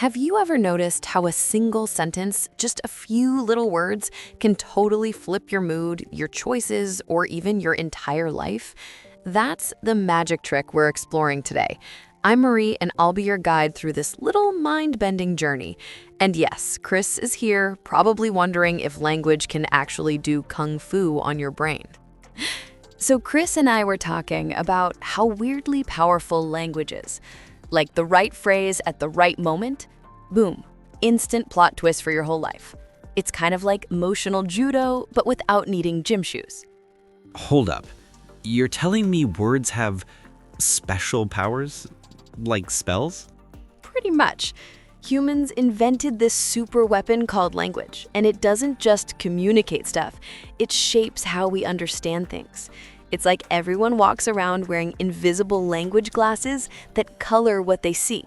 Have you ever noticed how a single sentence, just a few little words, can totally flip your mood, your choices, or even your entire life? That's the magic trick we're exploring today. I'm Marie, and I'll be your guide through this little mind-bending journey. And yes, Chris is here, probably wondering if language can actually do kung fu on your brain. So Chris and I were talking about how weirdly powerful language is. Like the right phrase at the right moment, boom, instant plot twist for your whole life. It's kind of like emotional judo, but without needing gym shoes. Hold up. You're telling me words have special powers? Like spells? Pretty much. Humans invented this super weapon called language, and it doesn't just communicate stuff, it shapes how we understand things. It's like everyone walks around wearing invisible language glasses that color what they see.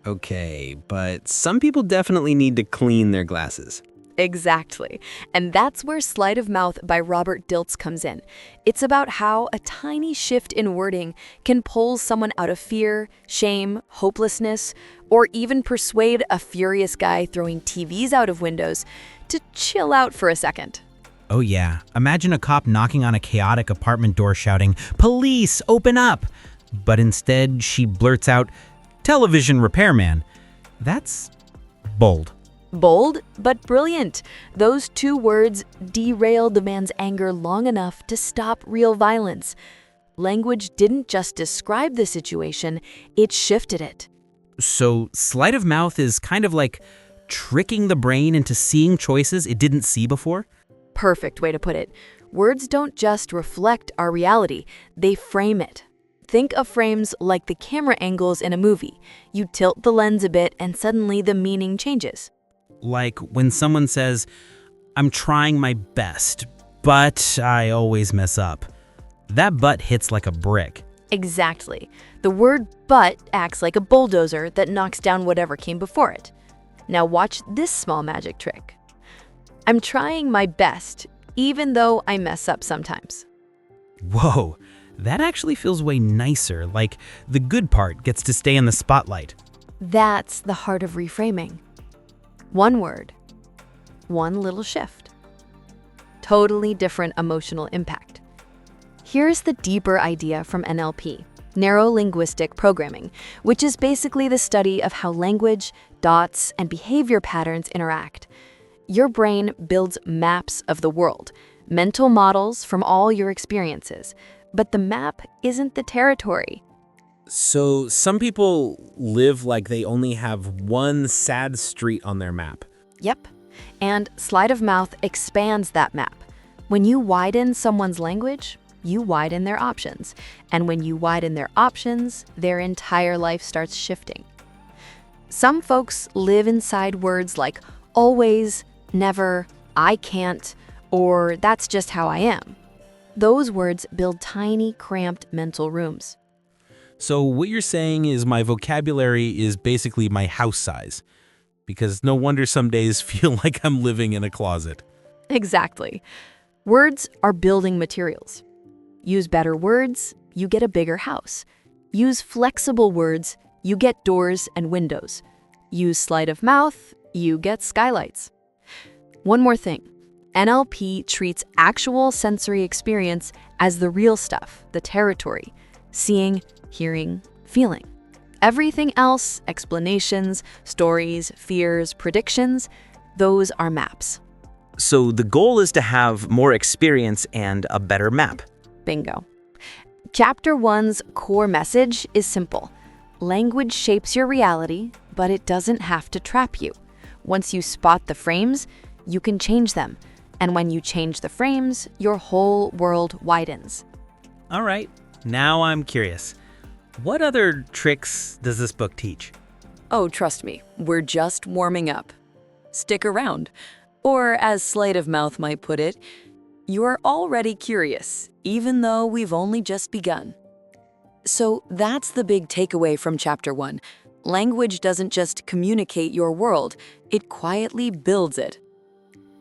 Okay, but some people definitely need to clean their glasses. Exactly. And that's where Sleight of Mouth by Robert Dilts comes in. It's about how a tiny shift in wording can pull someone out of fear, shame, hopelessness, or even persuade a furious guy throwing TVs out of windows to chill out for a second. Oh yeah, imagine a cop knocking on a chaotic apartment door shouting, "Police, open up!" But instead, she blurts out, "Television repairman." That's bold. Bold, but brilliant. Those two words derailed the man's anger long enough to stop real violence. Language didn't just describe the situation, it shifted it. So sleight of mouth is kind of like tricking the brain into seeing choices it didn't see before? Perfect way to put it. Words don't just reflect our reality, they frame it. Think of frames like the camera angles in a movie. You tilt the lens a bit and suddenly the meaning changes. Like when someone says, "I'm trying my best, but I always mess up." That but hits like a brick. Exactly. The word but acts like a bulldozer that knocks down whatever came before it. Now watch this small magic trick. I'm trying my best, even though I mess up sometimes. Whoa, that actually feels way nicer, like the good part gets to stay in the spotlight. That's the heart of reframing. One word, one little shift. Totally different emotional impact. Here's the deeper idea from NLP, neuro-linguistic programming, which is basically the study of how language, dots, and behavior patterns interact. Your brain builds maps of the world, mental models from all your experiences, but the map isn't the territory. So some people live like they only have one sad street on their map. Yep. And Sleight of Mouth expands that map. When you widen someone's language, you widen their options. And when you widen their options, their entire life starts shifting. Some folks live inside words like always, never, I can't, or that's just how I am. Those words build tiny, cramped mental rooms. So what you're saying is my vocabulary is basically my house size. Because no wonder some days feel like I'm living in a closet. Exactly. Words are building materials. Use better words, you get a bigger house. Use flexible words, you get doors and windows. Use sleight of mouth, you get skylights. One more thing. NLP treats actual sensory experience as the real stuff, the territory. Seeing, hearing, feeling. Everything else, explanations, stories, fears, predictions, those are maps. So the goal is to have more experience and a better map. Bingo. Chapter 1's core message is simple. Language shapes your reality, but it doesn't have to trap you. Once you spot the frames, you can change them. And when you change the frames, your whole world widens. All right, now I'm curious. What other tricks does this book teach? Oh, trust me, we're just warming up. Stick around. Or as Sleight of Mouth might put it, you're already curious, even though we've only just begun. So that's the big takeaway from Chapter 1. Language doesn't just communicate your world, it quietly builds it.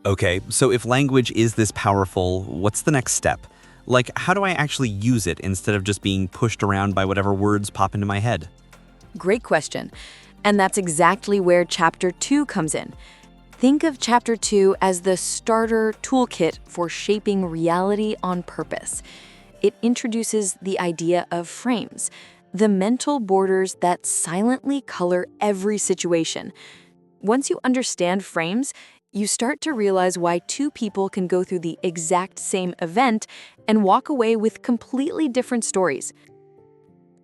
Okay, so if language is this powerful, what's the next step? Like, how do I actually use it instead of just being pushed around by whatever words pop into my head? Great question. And that's exactly where Chapter 2 comes in. Think of Chapter 2 as the starter toolkit for shaping reality on purpose. It introduces the idea of frames, the mental borders that silently color every situation. Once you understand frames, you start to realize why two people can go through the exact same event and walk away with completely different stories.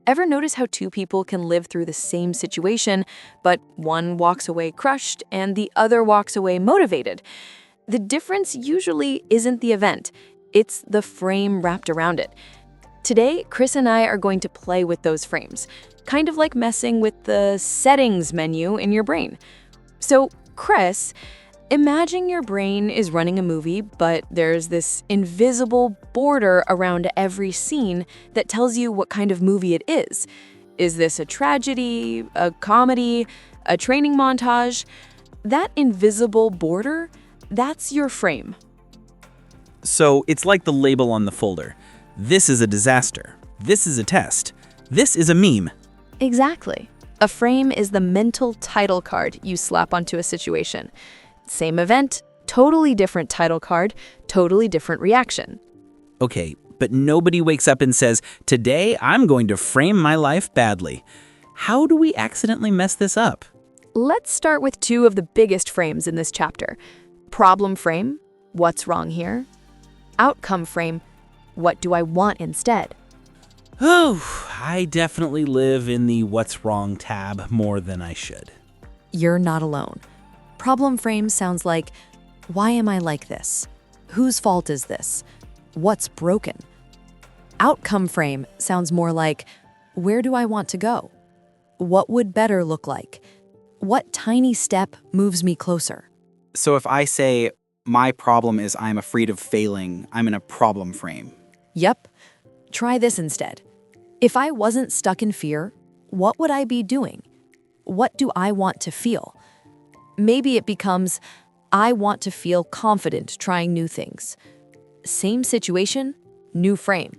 Ever notice how two people can live through the same situation, but one walks away crushed and the other walks away motivated? The difference usually isn't the event, it's the frame wrapped around it. Today, Chris and I are going to play with those frames, kind of like messing with the settings menu in your brain. So, Chris, imagine your brain is running a movie, but there's this invisible border around every scene that tells you what kind of movie it is. Is this a tragedy, a comedy, a training montage? That invisible border, that's your frame. So it's like the label on the folder. This is a disaster. This is a test. This is a meme. Exactly. A frame is the mental title card you slap onto a situation. Same event, totally different title card, totally different reaction. Okay, but nobody wakes up and says, "Today I'm going to frame my life badly." How do we accidentally mess this up? Let's start with two of the biggest frames in this chapter. Problem frame, what's wrong here? Outcome frame, what do I want instead? Oh, I definitely live in the what's wrong tab more than I should. You're not alone. Problem frame sounds like, why am I like this? Whose fault is this? What's broken? Outcome frame sounds more like, where do I want to go? What would better look like? What tiny step moves me closer? So if I say, my problem is I'm afraid of failing, I'm in a problem frame. Yep. Try this instead. If I wasn't stuck in fear, what would I be doing? What do I want to feel? Maybe it becomes, I want to feel confident trying new things. Same situation, new frame.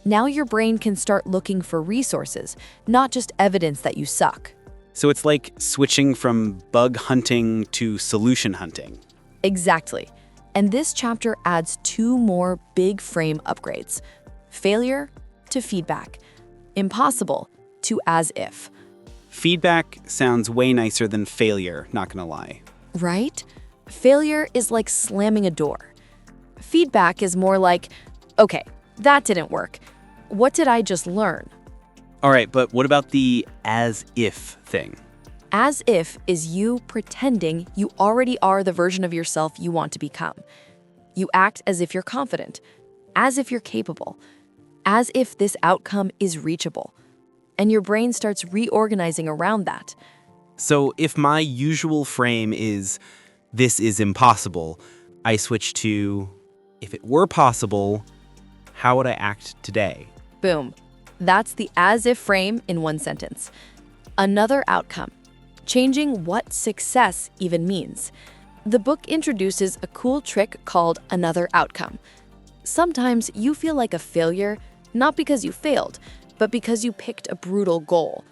Now your brain can start looking for resources, not just evidence that you suck. So it's like switching from bug hunting to solution hunting. Exactly. And this chapter adds two more big frame upgrades. Failure to feedback. Impossible to as if. Feedback sounds way nicer than failure, not gonna lie. Right? Failure is like slamming a door. Feedback is more like, okay, that didn't work. What did I just learn? All right, but what about the as if thing? As if is you pretending you already are the version of yourself you want to become. You act as if you're confident, as if you're capable, as if this outcome is reachable. And your brain starts reorganizing around that. So if my usual frame is, this is impossible, I switch to, if it were possible, how would I act today? Boom. That's the as if frame in one sentence. Another outcome. Changing what success even means. The book introduces a cool trick called another outcome. Sometimes you feel like a failure, not because you failed, but because you picked a brutal goal.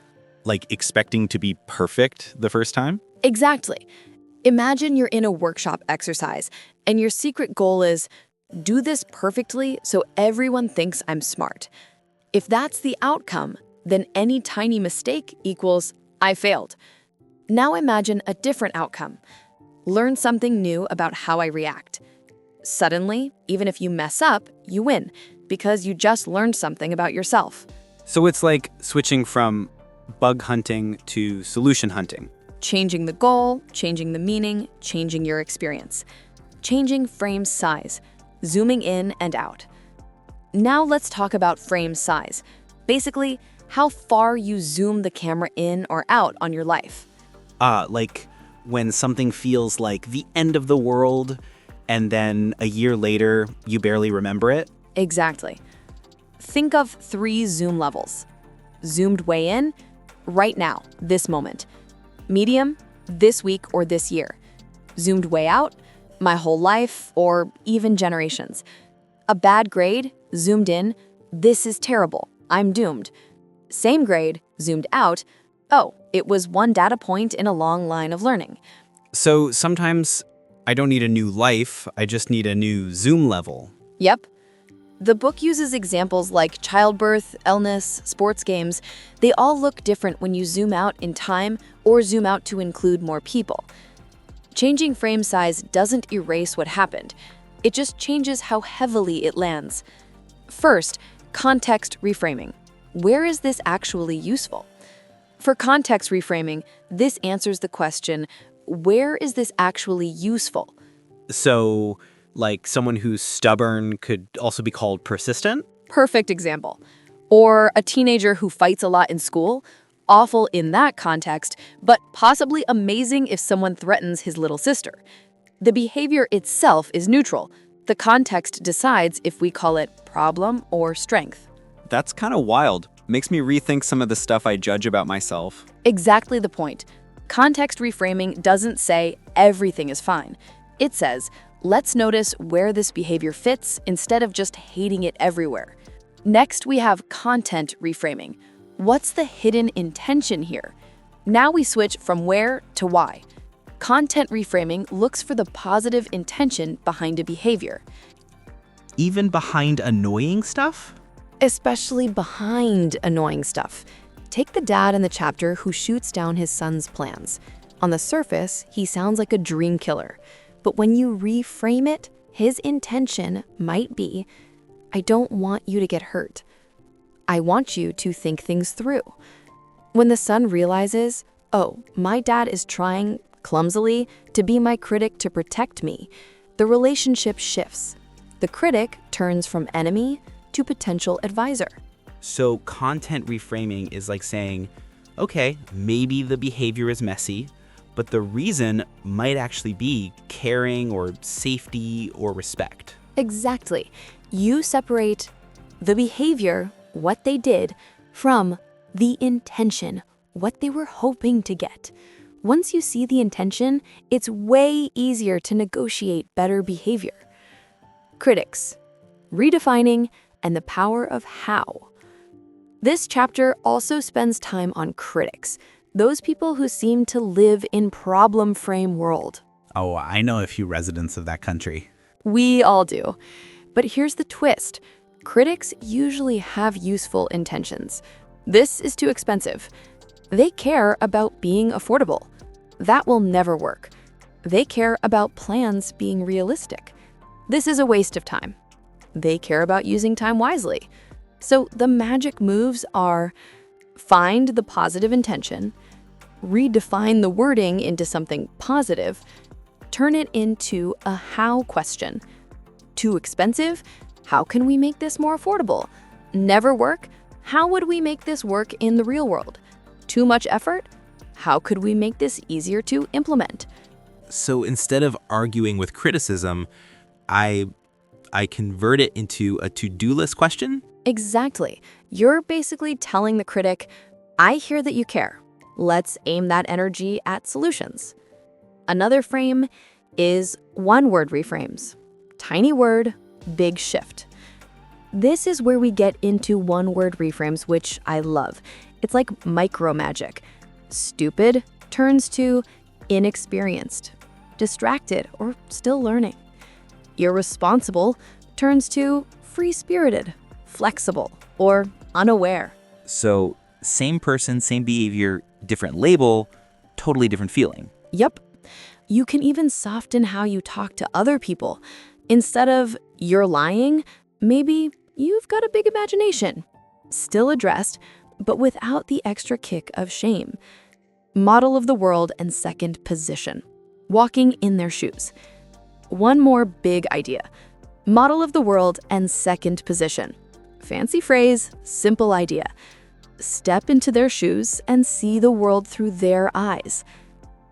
Like expecting to be perfect the first time? Exactly. Imagine you're in a workshop exercise, and your secret goal is, do this perfectly so everyone thinks I'm smart. If that's the outcome, then any tiny mistake equals, I failed. Now imagine a different outcome. Learn something new about how I react. Suddenly, even if you mess up, you win, because you just learned something about yourself. So it's like switching from bug hunting to solution hunting. Changing the goal, changing the meaning, changing your experience. Changing frame size, zooming in and out. Now let's talk about frame size. Basically, how far you zoom the camera in or out on your life. Like when something feels like the end of the world, and then a year later, you barely remember it? Exactly. Think of 3 zoom levels. Zoomed way in, right now, this moment. Medium, this week or this year. Zoomed way out, my whole life or even generations. A bad grade, zoomed in, this is terrible, I'm doomed. Same grade, zoomed out, Oh, it was one data point in a long line of learning. So sometimes I don't need a new life, I just need a new zoom level. Yep. The book uses examples like childbirth, illness, sports games. They all look different when you zoom out in time or zoom out to include more people. Changing frame size doesn't erase what happened. It just changes how heavily it lands. First, context reframing. Where is this actually useful? For context reframing, this answers the question, where is this actually useful? So, like someone who's stubborn could also be called persistent? Perfect example. Or a teenager who fights a lot in school, awful in that context, but possibly amazing if someone threatens his little sister. The behavior itself is neutral. The context decides if we call it problem or strength. That's kind of wild. Makes me rethink some of the stuff I judge about myself. Exactly the point. Context reframing doesn't say everything is fine. It says, let's notice where this behavior fits instead of just hating it everywhere. Next, we have content reframing. What's the hidden intention here? Now we switch from where to why. Content reframing looks for the positive intention behind a behavior. Even behind annoying stuff? Especially behind annoying stuff. Take the dad in the chapter who shoots down his son's plans. On the surface, he sounds like a dream killer. But when you reframe it, his intention might be, I don't want you to get hurt. I want you to think things through. When the son realizes, oh, my dad is trying, clumsily, to be my critic to protect me, the relationship shifts. The critic turns from enemy to potential advisor. So content reframing is like saying, okay, maybe the behavior is messy, but the reason might actually be caring or safety or respect. Exactly. You separate the behavior, what they did, from the intention, what they were hoping to get. Once you see the intention, it's way easier to negotiate better behavior. Critics, redefining, and the power of how. This chapter also spends time on critics, those people who seem to live in problem frame world. Oh, I know a few residents of that country. We all do. But here's the twist. Critics usually have useful intentions. This is too expensive. They care about being affordable. That will never work. They care about plans being realistic. This is a waste of time. They care about using time wisely. So the magic moves are find the positive intention, redefine the wording into something positive, turn it into a how question. Too expensive? How can we make this more affordable? Never work? How would we make this work in the real world? Too much effort? How could we make this easier to implement? So instead of arguing with criticism, I convert it into a to-do list question? Exactly. You're basically telling the critic, I hear that you care. Let's aim that energy at solutions. Another frame is one-word reframes. Tiny word, big shift. This is where we get into one-word reframes, which I love. It's like micro magic. Stupid turns to inexperienced, distracted, or still learning. Irresponsible turns to free-spirited, flexible, or unaware. So, same person, same behavior, different label, totally different feeling. Yep. You can even soften how you talk to other people. Instead of, you're lying, maybe you've got a big imagination. Still addressed, but without the extra kick of shame. Model of the world and second position. Walking in their shoes. One more big idea. Model of the world and second position. Fancy phrase, simple idea. Step into their shoes and see the world through their eyes.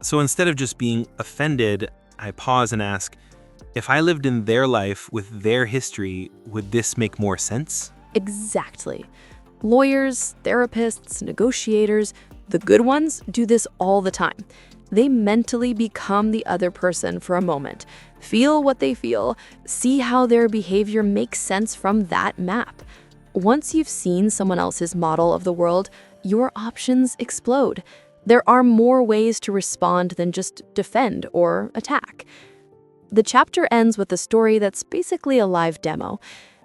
So instead of just being offended, I pause and ask, if I lived in their life with their history, would this make more sense? Exactly. Lawyers, therapists, negotiators, the good ones do this all the time. They mentally become the other person for a moment, feel what they feel, see how their behavior makes sense from that map. Once you've seen someone else's model of the world, your options explode. There are more ways to respond than just defend or attack. The chapter ends with a story that's basically a live demo.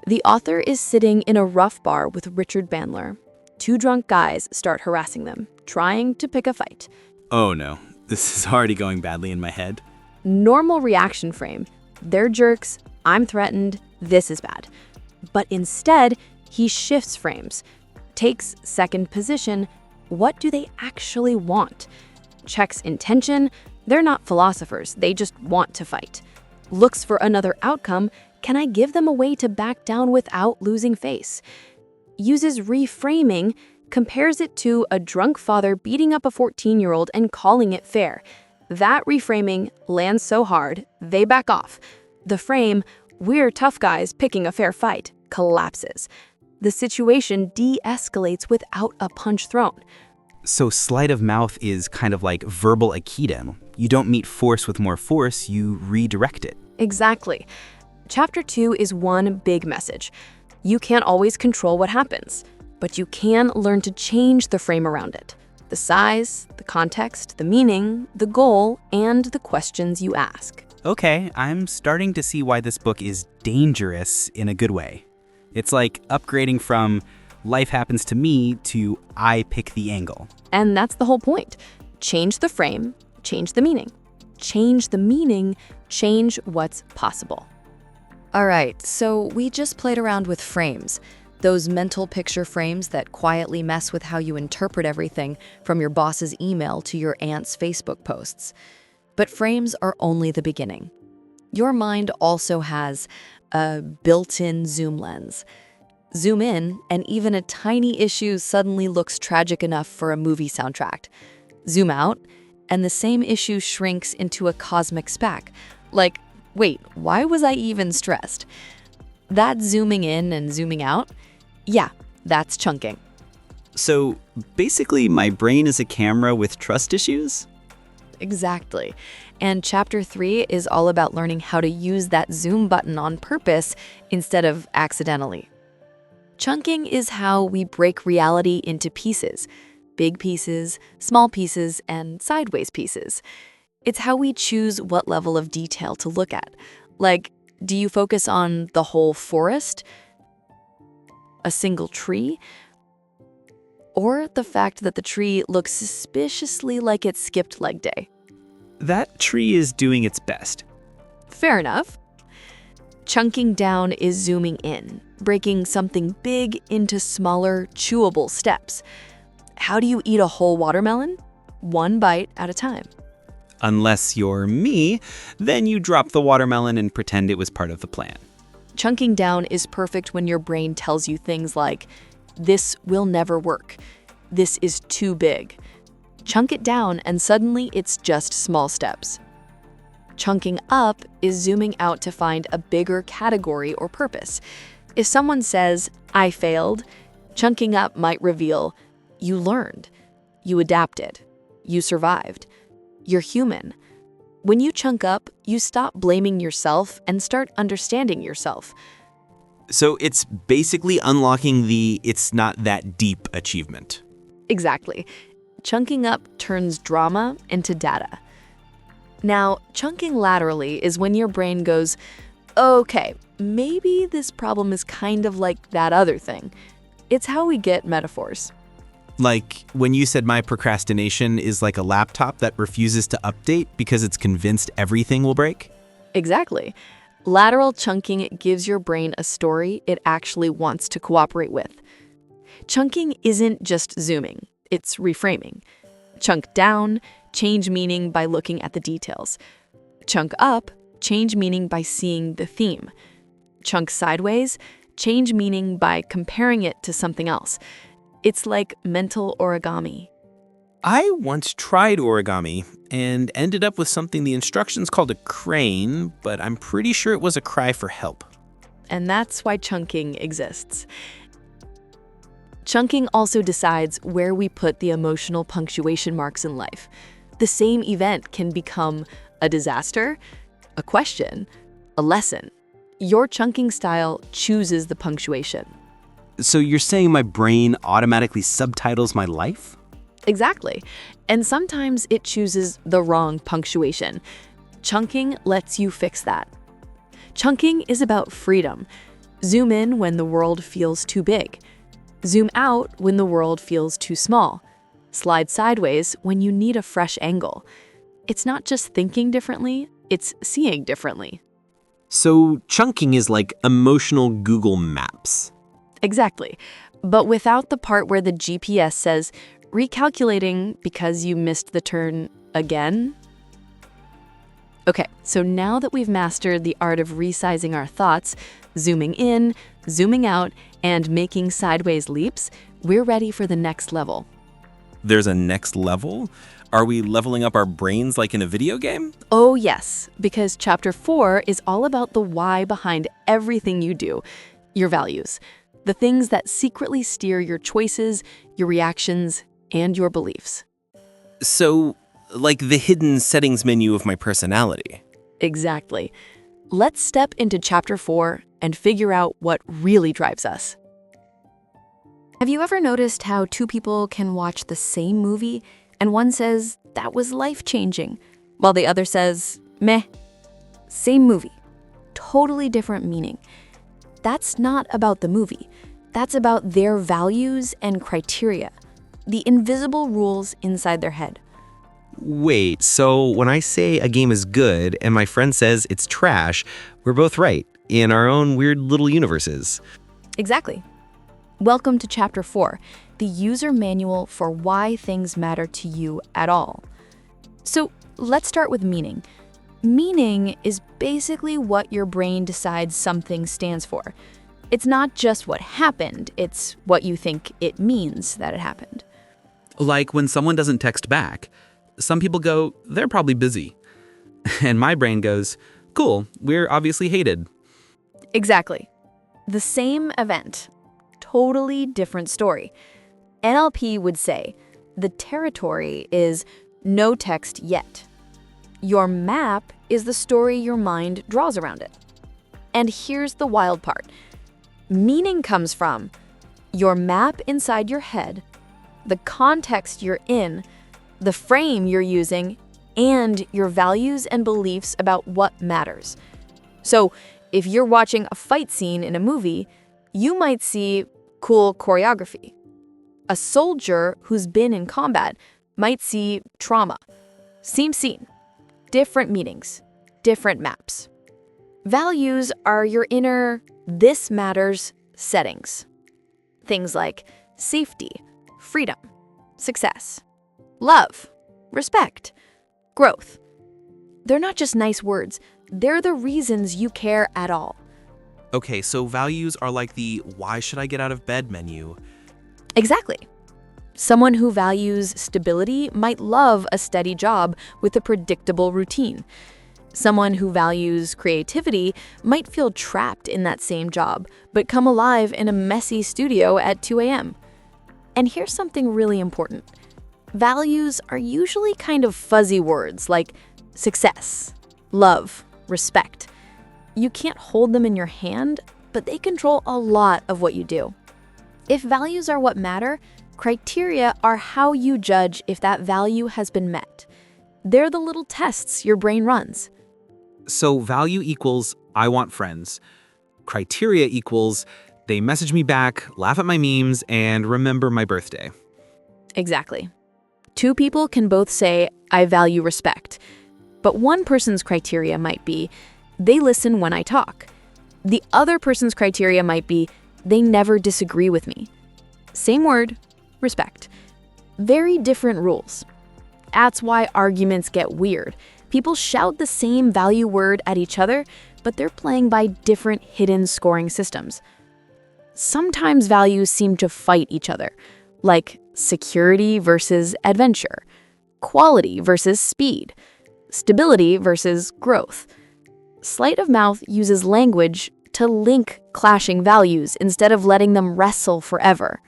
The author is sitting in a rough bar with Richard Bandler. Two drunk guys start harassing them, trying to pick a fight. Oh no, this is already going badly in my head. Normal reaction frame. They're jerks, I'm threatened, this is bad. But instead, he shifts frames, takes second position. What do they actually want? Checks intention. They're not philosophers, they just want to fight. Looks for another outcome. Can I give them a way to back down without losing face? Uses reframing, compares it to a drunk father beating up a 14-year-old and calling it fair. That reframing lands so hard, they back off. The frame, we're tough guys picking a fair fight, collapses. The situation de-escalates without a punch thrown. So sleight of mouth is kind of like verbal aikido. You don't meet force with more force, you redirect it. Exactly. Chapter 2 is one big message. You can't always control what happens, but you can learn to change the frame around it. The size, the context, the meaning, the goal, and the questions you ask. Okay, I'm starting to see why this book is dangerous in a good way. It's like upgrading from life happens to me to I pick the angle. And that's the whole point. Change the frame, change the meaning. Change the meaning, change what's possible. All right, so we just played around with frames. Those mental picture frames that quietly mess with how you interpret everything, from your boss's email to your aunt's Facebook posts. But frames are only the beginning. Your mind also has a built-in zoom lens. Zoom in, and even a tiny issue suddenly looks tragic enough for a movie soundtrack. Zoom out, and the same issue shrinks into a cosmic speck. Like, wait, why was I even stressed? That zooming in and zooming out, yeah, that's chunking. So basically, my brain is a camera with trust issues? Exactly. And chapter 3 is all about learning how to use that zoom button on purpose instead of accidentally. Chunking is how we break reality into pieces. Big pieces, small pieces, and sideways pieces. It's how we choose what level of detail to look at. Like, do you focus on the whole forest, a single tree, or the fact that the tree looks suspiciously like it skipped leg day? That tree is doing its best. Fair enough. Chunking down is zooming in, breaking something big into smaller, chewable steps. How do you eat a whole watermelon? One bite at a time. Unless you're me, then you drop the watermelon and pretend it was part of the plan. Chunking down is perfect when your brain tells you things like, this will never work. This is too big. Chunk it down and suddenly it's just small steps. Chunking up is zooming out to find a bigger category or purpose. If someone says, I failed, chunking up might reveal, you learned, you adapted, you survived, you're human. When you chunk up, you stop blaming yourself and start understanding yourself. So it's basically unlocking the it's not that deep achievement. Exactly. Chunking up turns drama into data. Now, chunking laterally is when your brain goes, okay, maybe this problem is kind of like that other thing. It's how we get metaphors. Like when you said my procrastination is like a laptop that refuses to update because it's convinced everything will break? Exactly. Lateral chunking gives your brain a story it actually wants to cooperate with. Chunking isn't just zooming, it's reframing. Chunk down, change meaning by looking at the details. Chunk up, change meaning by seeing the theme. Chunk sideways, change meaning by comparing it to something else. It's like mental origami. I once tried origami and ended up with something the instructions called a crane, but I'm pretty sure it was a cry for help. And that's why chunking exists. Chunking also decides where we put the emotional punctuation marks in life. The same event can become a disaster, a question, a lesson. Your chunking style chooses the punctuation. So you're saying my brain automatically subtitles my life? Exactly. And sometimes it chooses the wrong punctuation. Chunking lets you fix that. Chunking is about freedom. Zoom in when the world feels too big. Zoom out when the world feels too small. Slide sideways when you need a fresh angle. It's not just thinking differently, it's seeing differently. So chunking is like emotional Google Maps. Exactly. But without the part where the GPS says, recalculating because you missed the turn again. Okay, so now that we've mastered the art of resizing our thoughts, zooming in, zooming out, and making sideways leaps, we're ready for the next level. There's a next level? Are we leveling up our brains like in a video game? Oh yes, because chapter 4 is all about the why behind everything you do, your values, the things that secretly steer your choices, your reactions, and your beliefs. So, like the hidden settings menu of my personality. Exactly. Let's step into chapter 4 and figure out what really drives us. Have you ever noticed how two people can watch the same movie and one says, that was life-changing, while the other says, meh? Same movie, totally different meaning. That's not about the movie. That's about their values and criteria, the invisible rules inside their head. Wait, so when I say a game is good and my friend says it's trash, we're both right in our own weird little universes. Exactly. Welcome to Chapter 4, the user manual for why things matter to you at all. So let's start with meaning. Meaning is basically what your brain decides something stands for. It's not just what happened, it's what you think it means that it happened. Like when someone doesn't text back, some people go, they're probably busy. And my brain goes, cool, we're obviously hated. Exactly. The same event, totally different story. NLP would say the territory is no text yet. Your map is the story your mind draws around it. And here's the wild part. Meaning comes from your map inside your head, the context you're in, the frame you're using, and your values and beliefs about what matters. So, if you're watching a fight scene in a movie, you might see cool choreography. A soldier who's been in combat might see trauma. Same scene, different meanings, different maps. Values are your inner this matters settings. Things like safety, freedom, success, love, respect, growth. They're not just nice words, they're the reasons you care at all. Okay, so values are like the why should I get out of bed menu. Exactly. Someone who values stability might love a steady job with a predictable routine. Someone who values creativity might feel trapped in that same job, but come alive in a messy studio at 2 a.m. And here's something really important. Values are usually kind of fuzzy words like success, love, respect. You can't hold them in your hand, but they control a lot of what you do. If values are what matter, criteria are how you judge if that value has been met. They're the little tests your brain runs. So value equals I want friends. Criteria equals they message me back, laugh at my memes, and remember my birthday. Exactly. Two people can both say, I value respect. But one person's criteria might be, they listen when I talk. The other person's criteria might be, they never disagree with me. Same word, respect. Very different rules. That's why arguments get weird. People shout the same value word at each other, but they're playing by different hidden scoring systems. Sometimes values seem to fight each other, like security versus adventure, quality versus speed, stability versus growth. Sleight of mouth uses language to link clashing values instead of letting them wrestle forever.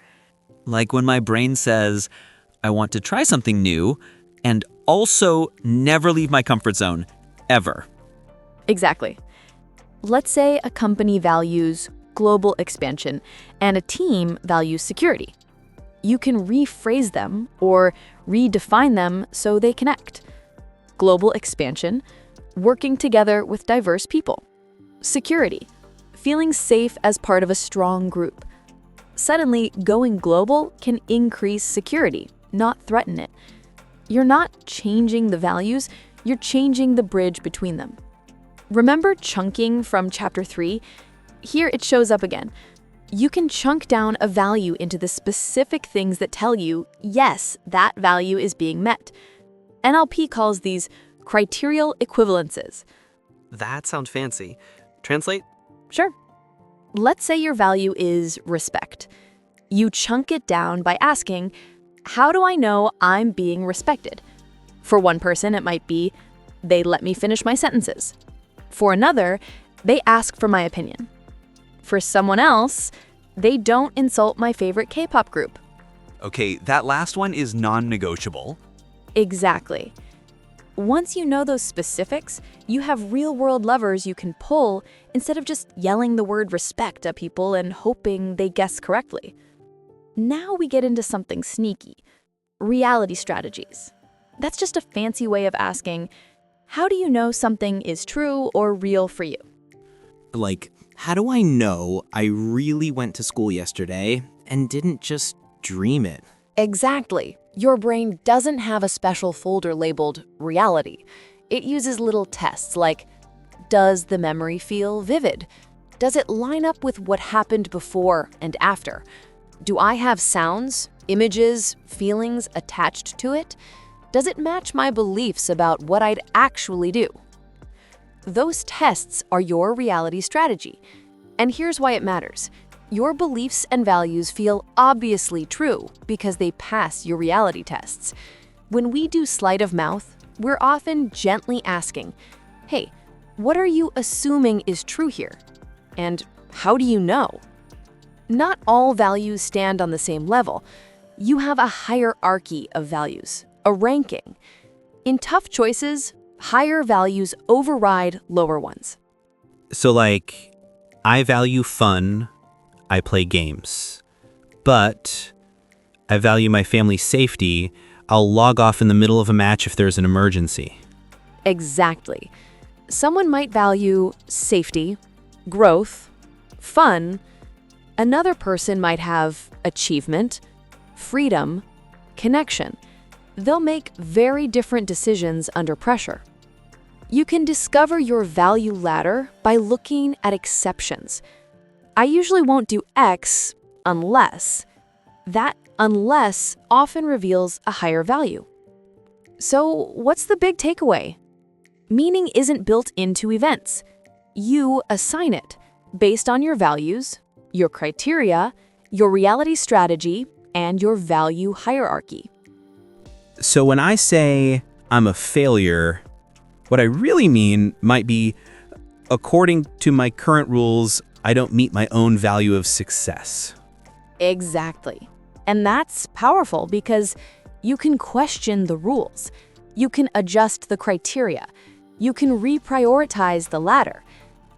Like when my brain says, I want to try something new, and also never leave my comfort zone, ever. Exactly. Let's say a company values global expansion, and a team values security. You can rephrase them or redefine them so they connect. Global expansion, working together with diverse people. Security, feeling safe as part of a strong group. Suddenly, going global can increase security, not threaten it. You're not changing the values, you're changing the bridge between them. Remember chunking from Chapter 3? Here it shows up again. You can chunk down a value into the specific things that tell you, yes, that value is being met. NLP calls these criterial equivalences. That sounds fancy. Translate? Sure. Let's say your value is respect. You chunk it down by asking, how do I know I'm being respected? For one person, it might be, they let me finish my sentences. For another, they ask for my opinion. For someone else, they don't insult my favorite K-pop group. Okay, that last one is non-negotiable. Exactly. Once you know those specifics, you have real-world levers you can pull instead of just yelling the word respect at people and hoping they guess correctly. Now we get into something sneaky. Reality strategies. That's just a fancy way of asking, how do you know something is true or real for you? Like, how do I know I really went to school yesterday and didn't just dream it? Exactly. Your brain doesn't have a special folder labeled reality. It uses little tests like, does the memory feel vivid? Does it line up with what happened before and after? Do I have sounds, images, feelings attached to it? Does it match my beliefs about what I'd actually do? Those tests are your reality strategy. And here's why it matters. Your beliefs and values feel obviously true because they pass your reality tests. When we do sleight of mouth, we're often gently asking, hey, what are you assuming is true here? And how do you know? Not all values stand on the same level. You have a hierarchy of values, a ranking. In tough choices, higher values override lower ones. So like, I value fun, I play games. But I value my family's safety, I'll log off in the middle of a match if there's an emergency. Exactly. Someone might value safety, growth, fun. Another person might have achievement, freedom, connection. They'll make very different decisions under pressure. You can discover your value ladder by looking at exceptions. I usually won't do X unless. That unless often reveals a higher value. So what's the big takeaway? Meaning isn't built into events. You assign it based on your values, your criteria, your reality strategy, and your value hierarchy. So when I say I'm a failure, what I really mean might be, according to my current rules, I don't meet my own value of success. Exactly. And that's powerful because you can question the rules. You can adjust the criteria. You can reprioritize the ladder.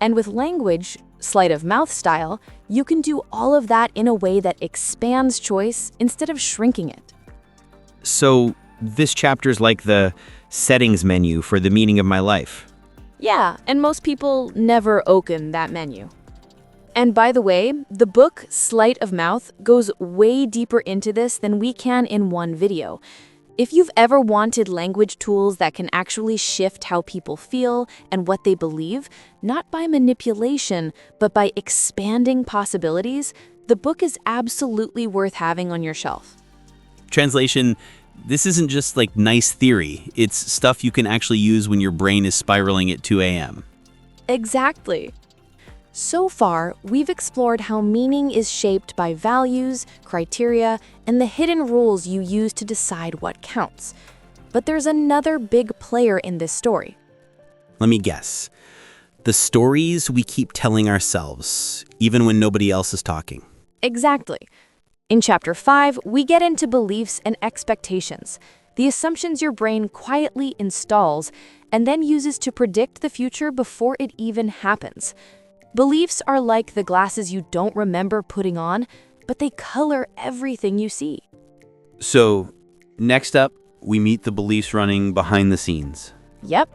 And with language, sleight of mouth style, you can do all of that in a way that expands choice instead of shrinking it. So this chapter's like the settings menu for the meaning of my life. Yeah, and most people never open that menu. And by the way, the book Sleight of Mouth goes way deeper into this than we can in one video. If you've ever wanted language tools that can actually shift how people feel and what they believe, not by manipulation, but by expanding possibilities, the book is absolutely worth having on your shelf. Translation, this isn't just like nice theory. It's stuff you can actually use when your brain is spiraling at 2 a.m. Exactly. So far, we've explored how meaning is shaped by values, criteria, and the hidden rules you use to decide what counts. But there's another big player in this story. Let me guess. The stories we keep telling ourselves, even when nobody else is talking. Exactly. In Chapter 5, we get into beliefs and expectations, the assumptions your brain quietly installs and then uses to predict the future before it even happens. Beliefs are like the glasses you don't remember putting on, but they color everything you see. So, next up, we meet the beliefs running behind the scenes. Yep.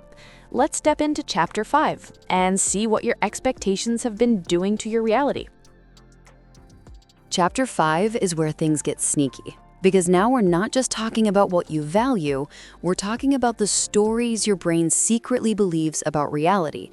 Let's step into Chapter 5 and see what your expectations have been doing to your reality. Chapter 5 is where things get sneaky. Because now we're not just talking about what you value, we're talking about the stories your brain secretly believes about reality.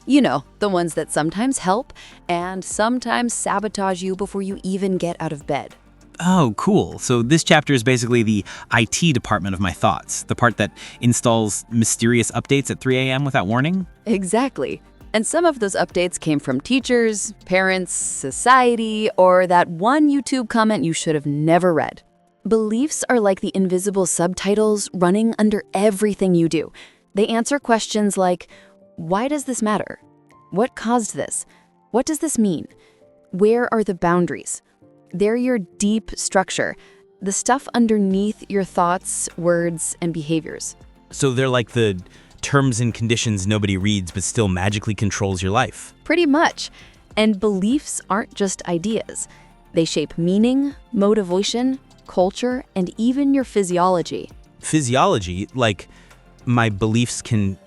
You know, the ones that sometimes help and sometimes sabotage you before you even get out of bed. Oh, cool. So this chapter is basically the IT department of my thoughts, the part that installs mysterious updates at 3 a.m. without warning? Exactly. And some of those updates came from teachers, parents, society, or that one YouTube comment you should have never read. Beliefs are like the invisible subtitles running under everything you do. They answer questions like, why does this matter? What caused this? What does this mean? Where are the boundaries? They're your deep structure, the stuff underneath your thoughts, words, and behaviors. So they're like the terms and conditions nobody reads but still magically controls your life. Pretty much. And beliefs aren't just ideas. They shape meaning, motivation, culture, and even your physiology. Physiology? Like my beliefs can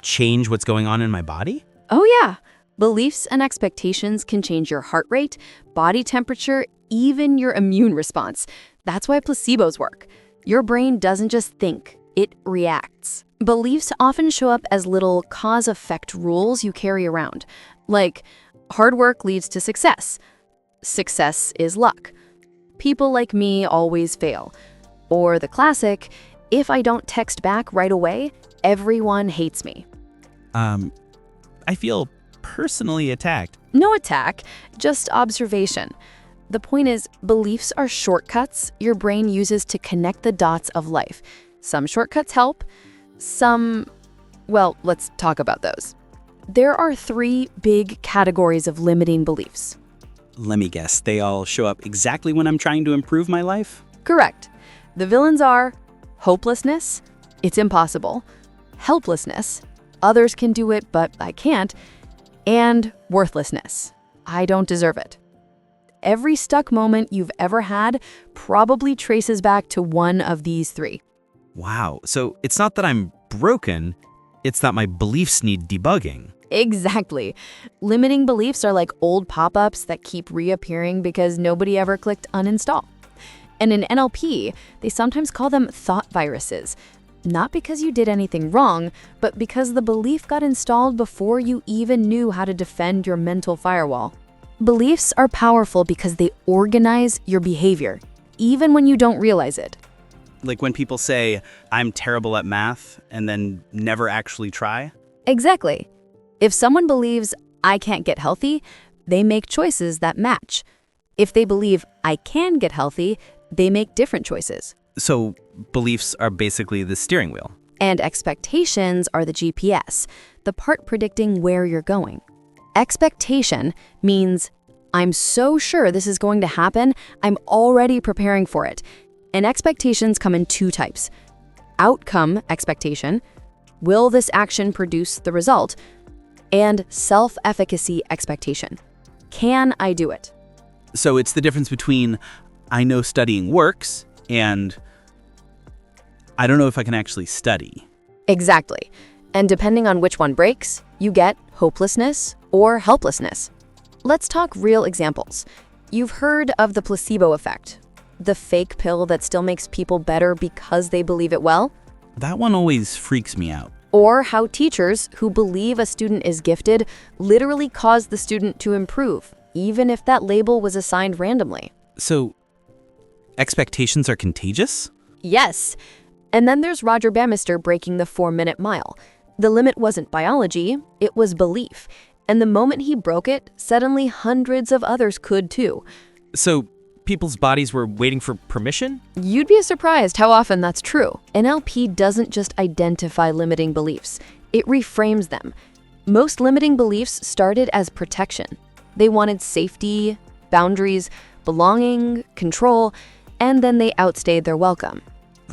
change what's going on in my body? Oh yeah. Beliefs and expectations can change your heart rate, body temperature, even your immune response. That's why placebos work. Your brain doesn't just think, it reacts. Beliefs often show up as little cause-effect rules you carry around, like hard work leads to success. Success is luck. People like me always fail. Or the classic, if I don't text back right away, everyone hates me. I feel personally attacked. No attack, just observation. The point is, beliefs are shortcuts your brain uses to connect the dots of life. Some shortcuts help, well, let's talk about those. There are 3 big categories of limiting beliefs. Let me guess, they all show up exactly when I'm trying to improve my life? Correct. The villains are hopelessness, it's impossible, helplessness, others can do it but I can't, and worthlessness, I don't deserve it. Every stuck moment you've ever had probably traces back to one of these 3. Wow, so it's not that I'm broken, it's that my beliefs need debugging. Exactly. Limiting beliefs are like old pop-ups that keep reappearing because nobody ever clicked uninstall. And in NLP, they sometimes call them thought viruses. Not because you did anything wrong, but because the belief got installed before you even knew how to defend your mental firewall. Beliefs are powerful because they organize your behavior, even when you don't realize it. Like when people say, I'm terrible at math, and then never actually try? Exactly. If someone believes, I can't get healthy, they make choices that match. If they believe, I can get healthy, they make different choices. So beliefs are basically the steering wheel. And expectations are the GPS, the part predicting where you're going. Expectation means, I'm so sure this is going to happen, I'm already preparing for it. And expectations come in 2 types. Outcome expectation, will this action produce the result? And self-efficacy expectation, can I do it? So it's the difference between, I know studying works, and I don't know if I can actually study. Exactly. And depending on which one breaks, you get hopelessness or helplessness. Let's talk real examples. You've heard of the placebo effect, the fake pill that still makes people better because they believe it well? That one always freaks me out. Or how teachers who believe a student is gifted literally cause the student to improve, even if that label was assigned randomly. So expectations are contagious? Yes. And then there's Roger Bannister breaking the 4-minute mile. The limit wasn't biology, it was belief. And the moment he broke it, suddenly hundreds of others could too. So people's bodies were waiting for permission? You'd be surprised how often that's true. NLP doesn't just identify limiting beliefs, it reframes them. Most limiting beliefs started as protection. They wanted safety, boundaries, belonging, control, and then they outstayed their welcome.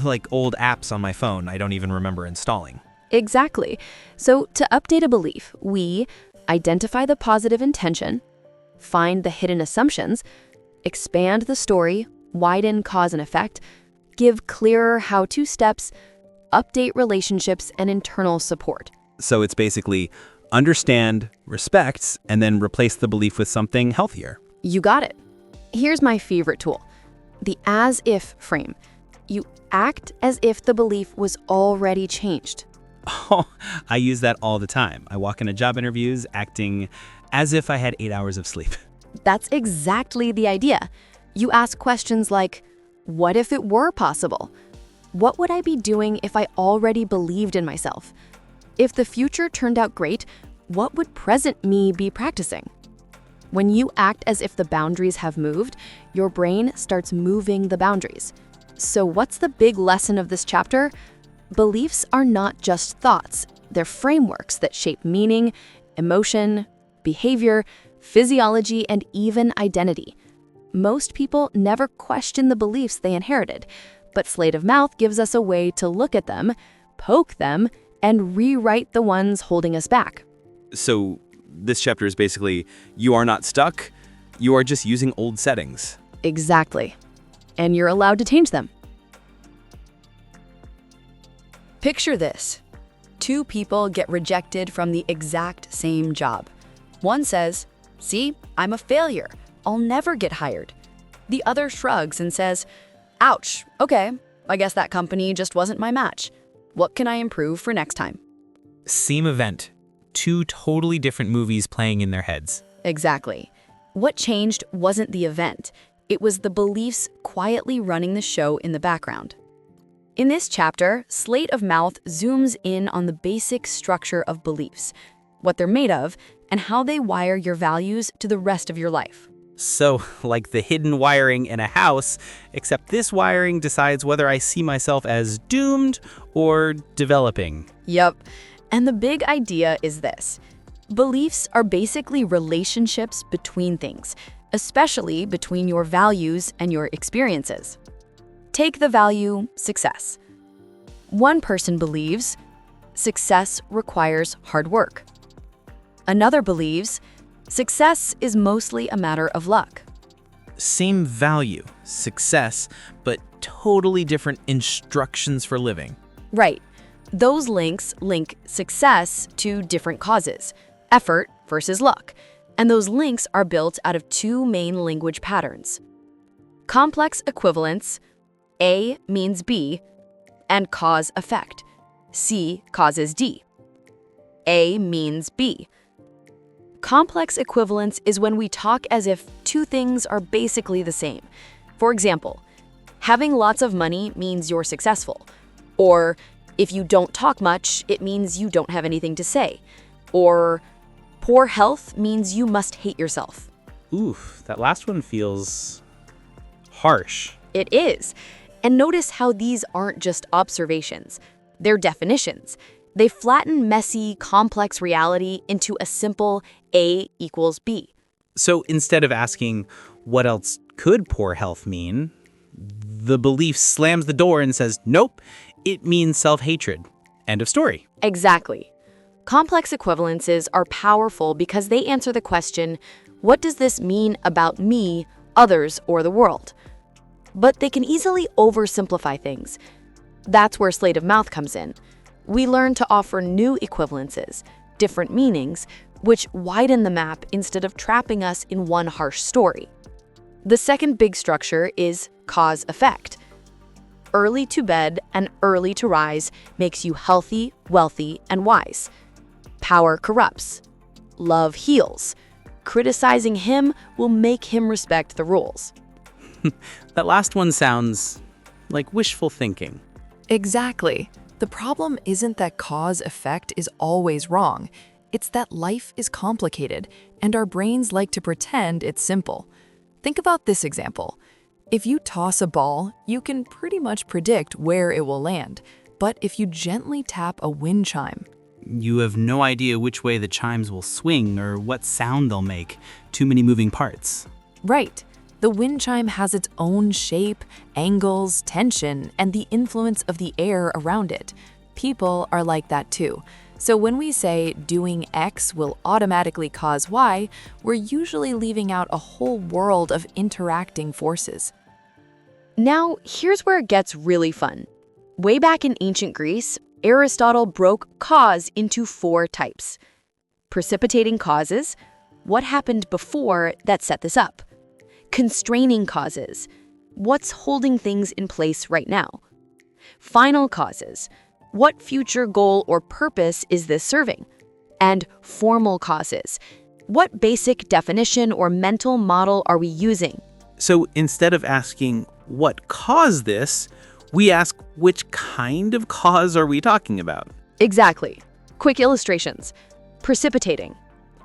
Like old apps on my phone I don't even remember installing. Exactly. So to update a belief, we, Identify the positive intention, find the hidden assumptions, expand the story, widen cause and effect, give clearer how-to steps, update relationships, and internal support. So it's basically understand, respect, and then replace the belief with something healthier. You got it. Here's my favorite tool, the as-if frame. You act as if the belief was already changed. Oh, I use that all the time. I walk into job interviews acting as if I had 8 hours of sleep. That's exactly the idea. You ask questions like, what if it were possible? What would I be doing if I already believed in myself? If the future turned out great, what would present me be practicing? When you act as if the boundaries have moved, your brain starts moving the boundaries. So what's the big lesson of this chapter? Beliefs are not just thoughts. They're frameworks that shape meaning, emotion, behavior, physiology, and even identity. Most people never question the beliefs they inherited, but Sleight of Mouth gives us a way to look at them, poke them, and rewrite the ones holding us back. So this chapter is basically, you are not stuck, you are just using old settings. Exactly. And you're allowed to change them. Picture this. 2 people get rejected from the exact same job. One says, "See, I'm a failure. I'll never get hired." The other shrugs and says, "Ouch, okay, I guess that company just wasn't my match. What can I improve for next time?" Same event. 2 totally different movies playing in their heads. Exactly. What changed wasn't the event. It was the beliefs quietly running the show in the background. In this chapter, Sleight of Mouth zooms in on the basic structure of beliefs, what they're made of, and how they wire your values to the rest of your life. So, like the hidden wiring in a house, except this wiring decides whether I see myself as doomed or developing. Yep. And the big idea is this. Beliefs are basically relationships between things, especially between your values and your experiences. Take the value success. One person believes success requires hard work. Another believes success is mostly a matter of luck. Same value, success, but totally different instructions for living. Right. Those links link success to different causes, effort versus luck, and those links are built out of 2 main language patterns. Complex equivalence, A means B, and cause-effect, C causes D. A means B. Complex equivalence is when we talk as if 2 things are basically the same. For example, having lots of money means you're successful, or if you don't talk much, it means you don't have anything to say. Or poor health means you must hate yourself. Oof, that last one feels harsh. It is. And notice how these aren't just observations. They're definitions. They flatten messy, complex reality into a simple A equals B. So instead of asking, what else could poor health mean? The belief slams the door and says, nope, it means self-hatred. End of story. Exactly. Complex equivalences are powerful because they answer the question, what does this mean about me, others, or the world? But they can easily oversimplify things. That's where Sleight of Mouth comes in. We learn to offer new equivalences, different meanings, which widen the map instead of trapping us in one harsh story. The second big structure is cause-effect. Early to bed and early to rise makes you healthy, wealthy, and wise. Power corrupts. Love heals. Criticizing him will make him respect the rules. That last one sounds like wishful thinking. Exactly. The problem isn't that cause-effect is always wrong. It's that life is complicated, and our brains like to pretend it's simple. Think about this example. If you toss a ball, you can pretty much predict where it will land. But if you gently tap a wind chime, You have no idea which way the chimes will swing or what sound they'll make. Too many moving parts. right, the wind chime has its own shape, angles, tension, and the influence of the air around it. People are like that too. So when we say doing X will automatically cause Y, we're usually leaving out a whole world of interacting forces. Now, here's where it gets really fun. Way back in ancient Greece, Aristotle broke cause into 4 types. Precipitating causes, what happened before that set this up? Constraining causes, what's holding things in place right now? Final causes, what future goal or purpose is this serving? And formal causes, what basic definition or mental model are we using? So instead of asking what caused this, we ask which kind of cause are we talking about? Exactly. Quick illustrations. Precipitating.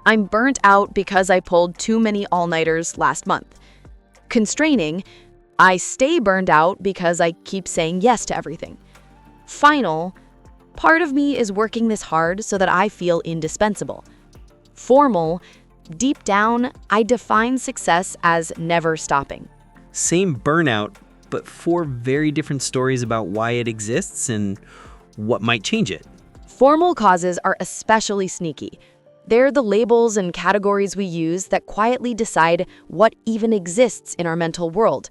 I'm burnt out because I pulled too many all-nighters last month. Constraining. I stay burned out because I keep saying yes to everything. Final. Part of me is working this hard so that I feel indispensable. Formal. Deep down, I define success as never stopping. Same burnout, but 4 very different stories about why it exists and what might change it. Formal causes are especially sneaky. They're the labels and categories we use that quietly decide what even exists in our mental world.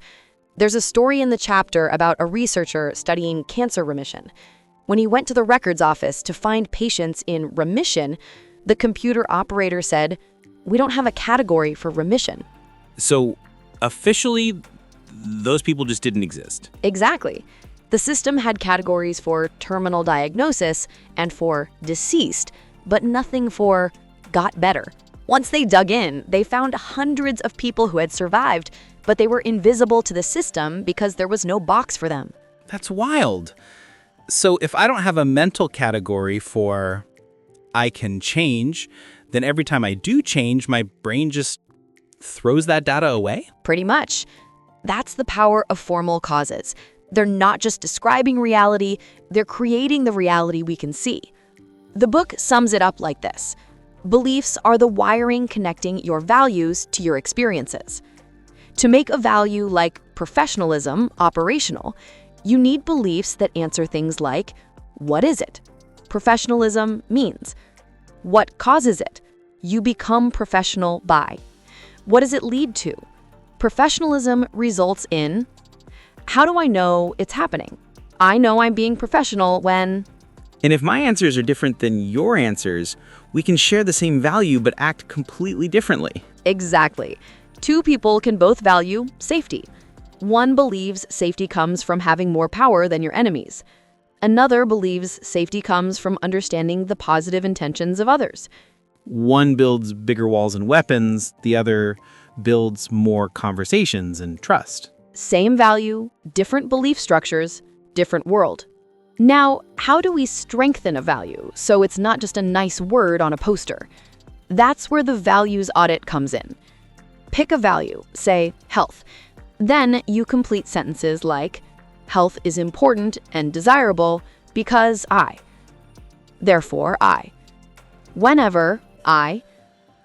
There's a story in the chapter about a researcher studying cancer remission. When he went to the records office to find patients in remission, the computer operator said, "We don't have a category for remission." So officially, those people just didn't exist. Exactly. The system had categories for terminal diagnosis and for deceased, but nothing for got better. Once they dug in, they found hundreds of people who had survived, but they were invisible to the system because there was no box for them. That's wild. So if I don't have a mental category for I can change, then every time I do change, my brain just throws that data away? Pretty much. That's the power of formal causes. They're not just describing reality, they're creating the reality we can see. The book sums it up like this. Beliefs are the wiring connecting your values to your experiences. To make a value like professionalism operational, you need beliefs that answer things like, what is it? Professionalism means. What causes it? You become professional by. What does it lead to? Professionalism results in. How do I know it's happening? I know I'm being professional when. And if my answers are different than your answers, we can share the same value but act completely differently. Exactly. 2 people can both value safety. One believes safety comes from having more power than your enemies. Another believes safety comes from understanding the positive intentions of others. One builds bigger walls and weapons, the other builds more conversations and trust. Same value, different belief structures, different world. Now, how do we strengthen a value so it's not just a nice word on a poster? That's where the values audit comes in. Pick a value, say health. Then you complete sentences like, health is important and desirable because I. Therefore, I. Whenever I.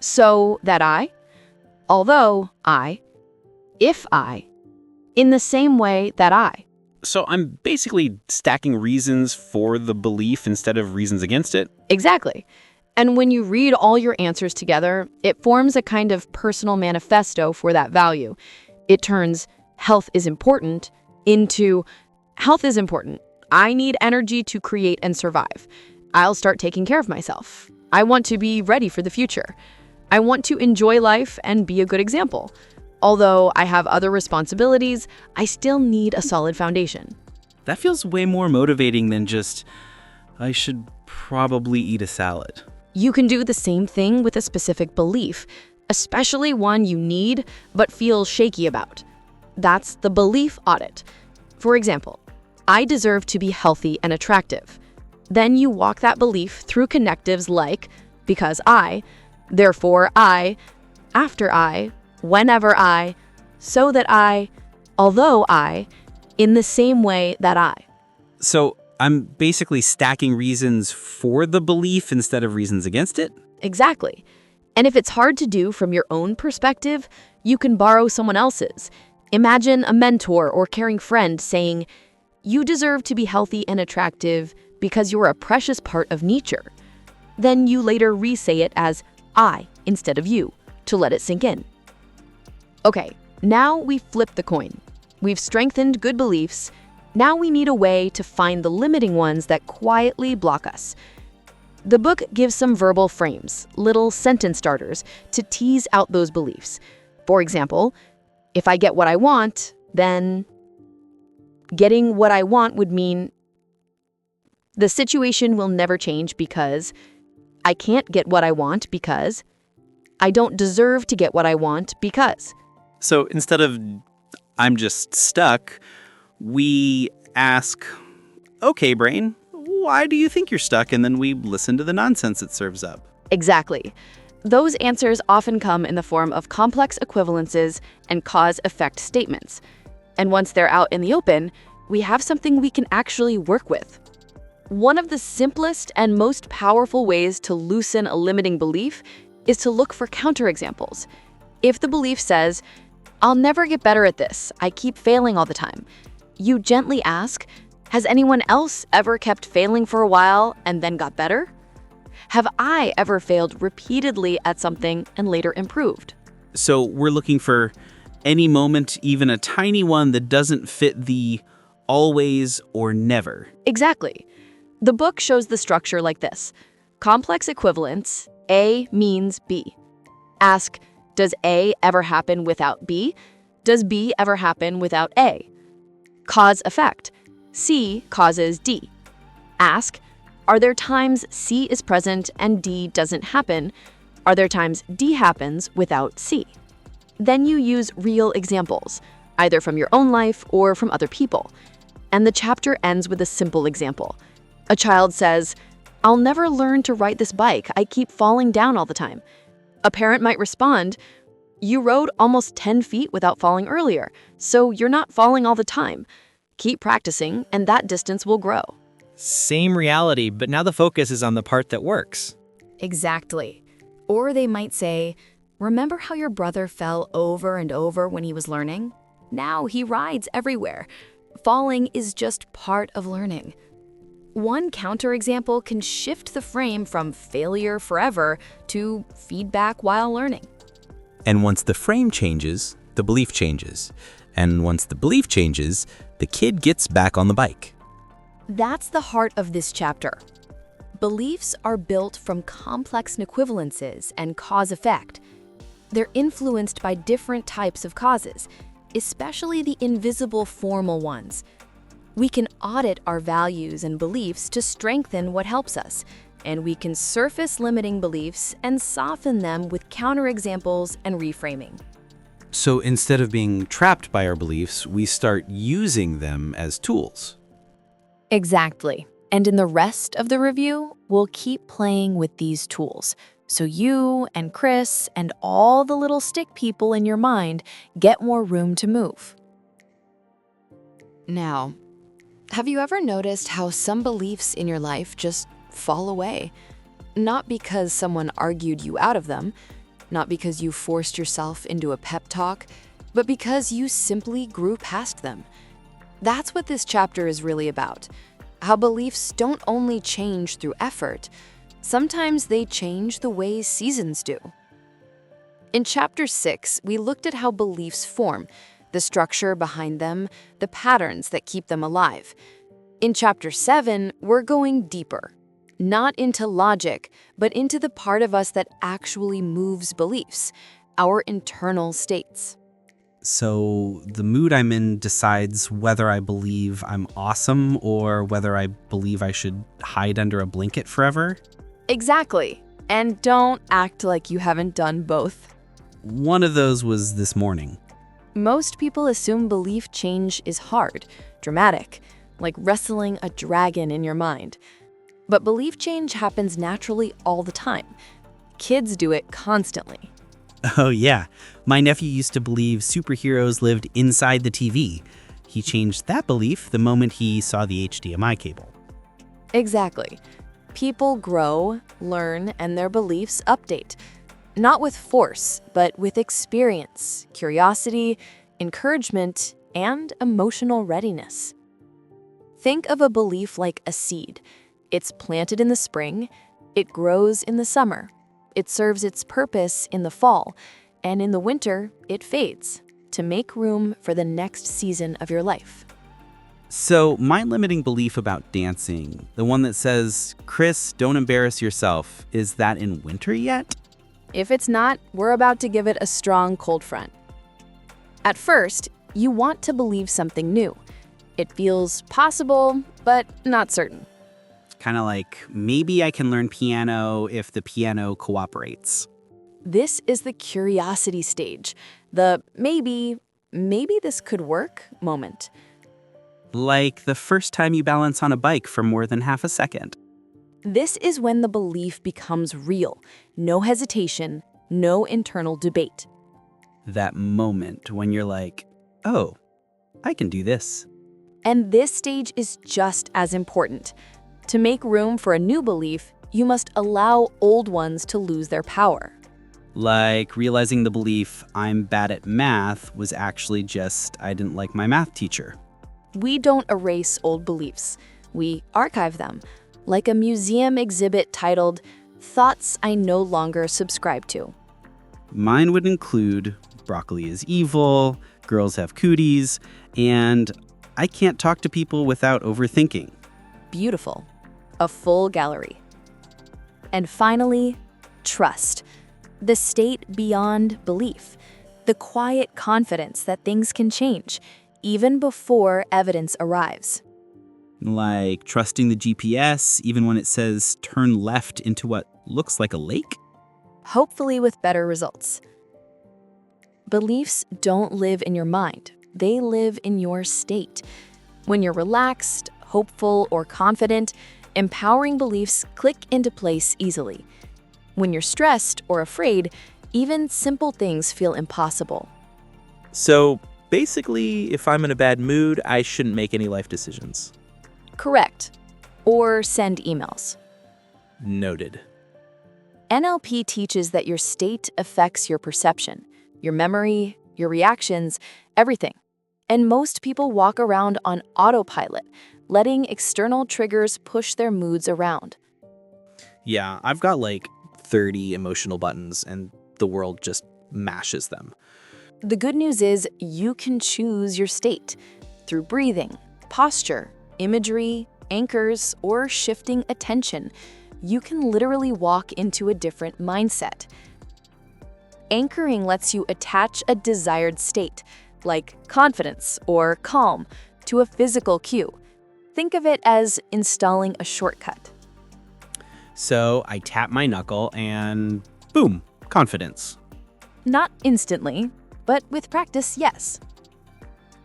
So that I. Although I. If I. In the same way that I. So I'm basically stacking reasons for the belief instead of reasons against it? Exactly. And when you read all your answers together, it forms a kind of personal manifesto for that value. It turns health is important into health is important. I need energy to create and survive. I'll start taking care of myself. I want to be ready for the future. I want to enjoy life and be a good example. Although I have other responsibilities, I still need a solid foundation. That feels way more motivating than just, I should probably eat a salad. You can do the same thing with a specific belief, especially one you need but feel shaky about. That's the belief audit. For example, I deserve to be healthy and attractive. Then you walk that belief through connectives like, because I, therefore I, after I, whenever I, so that I, although I, in the same way that I. So I'm basically stacking reasons for the belief instead of reasons against it? Exactly. And if it's hard to do from your own perspective, you can borrow someone else's. Imagine a mentor or caring friend saying, you deserve to be healthy and attractive because you're a precious part of nature. Then you later re-say it as I instead of you to let it sink in. Okay, now we flip the coin. We've strengthened good beliefs. Now we need a way to find the limiting ones that quietly block us. The book gives some verbal frames, little sentence starters, to tease out those beliefs. For example, if I get what I want, then getting what I want would mean the situation will never change because I can't get what I want because I don't deserve to get what I want because. So instead of I'm just stuck, we ask, okay, brain, why do you think you're stuck? And then we listen to the nonsense it serves up. Exactly. Those answers often come in the form of complex equivalences and cause-effect statements. And once they're out in the open, we have something we can actually work with. One of the simplest and most powerful ways to loosen a limiting belief is to look for counterexamples. If the belief says, I'll never get better at this, I keep failing all the time, you gently ask, has anyone else ever kept failing for a while and then got better? Have I ever failed repeatedly at something and later improved? So we're looking for any moment, even a tiny one that doesn't fit the always or never. Exactly. The book shows the structure like this. Complex equivalence, A means B. Ask, does A ever happen without B? Does B ever happen without A? Cause-effect, C causes D. Ask, are there times C is present and D doesn't happen? Are there times D happens without C? Then you use real examples, either from your own life or from other people. And the chapter ends with a simple example. A child says, I'll never learn to ride this bike. I keep falling down all the time. A parent might respond, you rode almost 10 feet without falling earlier, so you're not falling all the time. Keep practicing, and that distance will grow. Same reality, but now the focus is on the part that works. Exactly. Or they might say, remember how your brother fell over and over when he was learning? Now he rides everywhere. Falling is just part of learning. One counterexample can shift the frame from failure forever to feedback while learning. And once the frame changes, the belief changes. And once the belief changes, the kid gets back on the bike. That's the heart of this chapter. Beliefs are built from complex equivalences and cause-effect. They're influenced by different types of causes, especially the invisible formal ones. We can audit our values and beliefs to strengthen what helps us, and we can surface limiting beliefs and soften them with counterexamples and reframing. So instead of being trapped by our beliefs, we start using them as tools. Exactly. And in the rest of the review, we'll keep playing with these tools, so you and Chris and all the little stick people in your mind get more room to move. Now, have you ever noticed how some beliefs in your life just fall away? Not because someone argued you out of them, not because you forced yourself into a pep talk, but because you simply grew past them. That's what this chapter is really about. How beliefs don't only change through effort, sometimes they change the way seasons do. In Chapter 6, we looked at how beliefs form, the structure behind them, the patterns that keep them alive. In Chapter 7, we're going deeper, not into logic, but into the part of us that actually moves beliefs, our internal states. So the mood I'm in decides whether I believe I'm awesome or whether I believe I should hide under a blanket forever? Exactly. And don't act like you haven't done both. One of those was this morning. Most people assume belief change is hard, dramatic, like wrestling a dragon in your mind. But belief change happens naturally all the time. Kids do it constantly. Oh yeah, my nephew used to believe superheroes lived inside the TV. He changed that belief the moment he saw the HDMI cable. Exactly. People grow, learn, and their beliefs update. Not with force, but with experience, curiosity, encouragement, and emotional readiness. Think of a belief like a seed. It's planted in the spring, It grows in the summer. It serves its purpose in the fall. And in the winter, it fades to make room for the next season of your life. So, my limiting belief about dancing, the one that says, Chris, don't embarrass yourself, is that in winter yet? If it's not, we're about to give it a strong cold front. At first, you want to believe something new. It feels possible, but not certain. Kind of like, maybe I can learn piano if the piano cooperates. This is the curiosity stage, the maybe this could work moment. Like the first time you balance on a bike for more than half a second. This is when the belief becomes real. No hesitation, no internal debate. That moment when you're like, oh, I can do this. And this stage is just as important. To make room for a new belief, you must allow old ones to lose their power. Like realizing the belief I'm bad at math was actually just I didn't like my math teacher. We don't erase old beliefs. We archive them, like a museum exhibit titled, Thoughts I No Longer Subscribe to. Mine would include broccoli is evil, girls have cooties, and I can't talk to people without overthinking. Beautiful. A full gallery. And finally, trust. The state beyond belief. The quiet confidence that things can change, even before evidence arrives. Like trusting the GPS even when it says turn left into what looks like a lake? Hopefully with better results. Beliefs don't live in your mind. They live in your state. When you're relaxed, hopeful, or confident, empowering beliefs click into place easily. When you're stressed or afraid, even simple things feel impossible. So basically, if I'm in a bad mood, I shouldn't make any life decisions. Correct. Or send emails. Noted. NLP teaches that your state affects your perception, your memory, your reactions, everything. And most people walk around on autopilot, letting external triggers push their moods around. Yeah, I've got like 30 emotional buttons and the world just mashes them. The good news is you can choose your state through breathing, posture, imagery, anchors, or shifting attention. You can literally walk into a different mindset. Anchoring lets you attach a desired state, like confidence or calm, to a physical cue. Think of it as installing a shortcut. So I tap my knuckle and boom, confidence. Not instantly, but with practice, yes.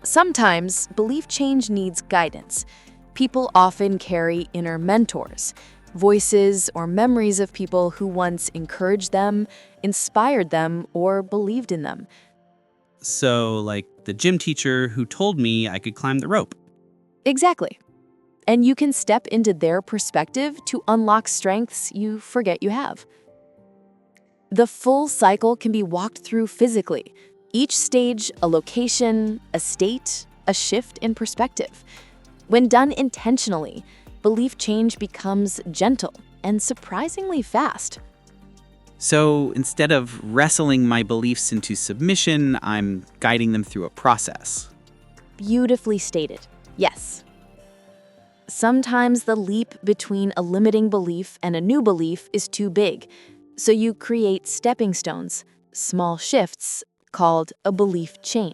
Sometimes belief change needs guidance. People often carry inner mentors, voices or memories of people who once encouraged them, inspired them, or believed in them. So like the gym teacher who told me I could climb the rope. Exactly. And you can step into their perspective to unlock strengths you forget you have. The full cycle can be walked through physically. Each stage, a location, a state, a shift in perspective. When done intentionally, belief change becomes gentle and surprisingly fast. So instead of wrestling my beliefs into submission, I'm guiding them through a process. Beautifully stated, yes. Sometimes the leap between a limiting belief and a new belief is too big, so you create stepping stones, small shifts, called a belief chain.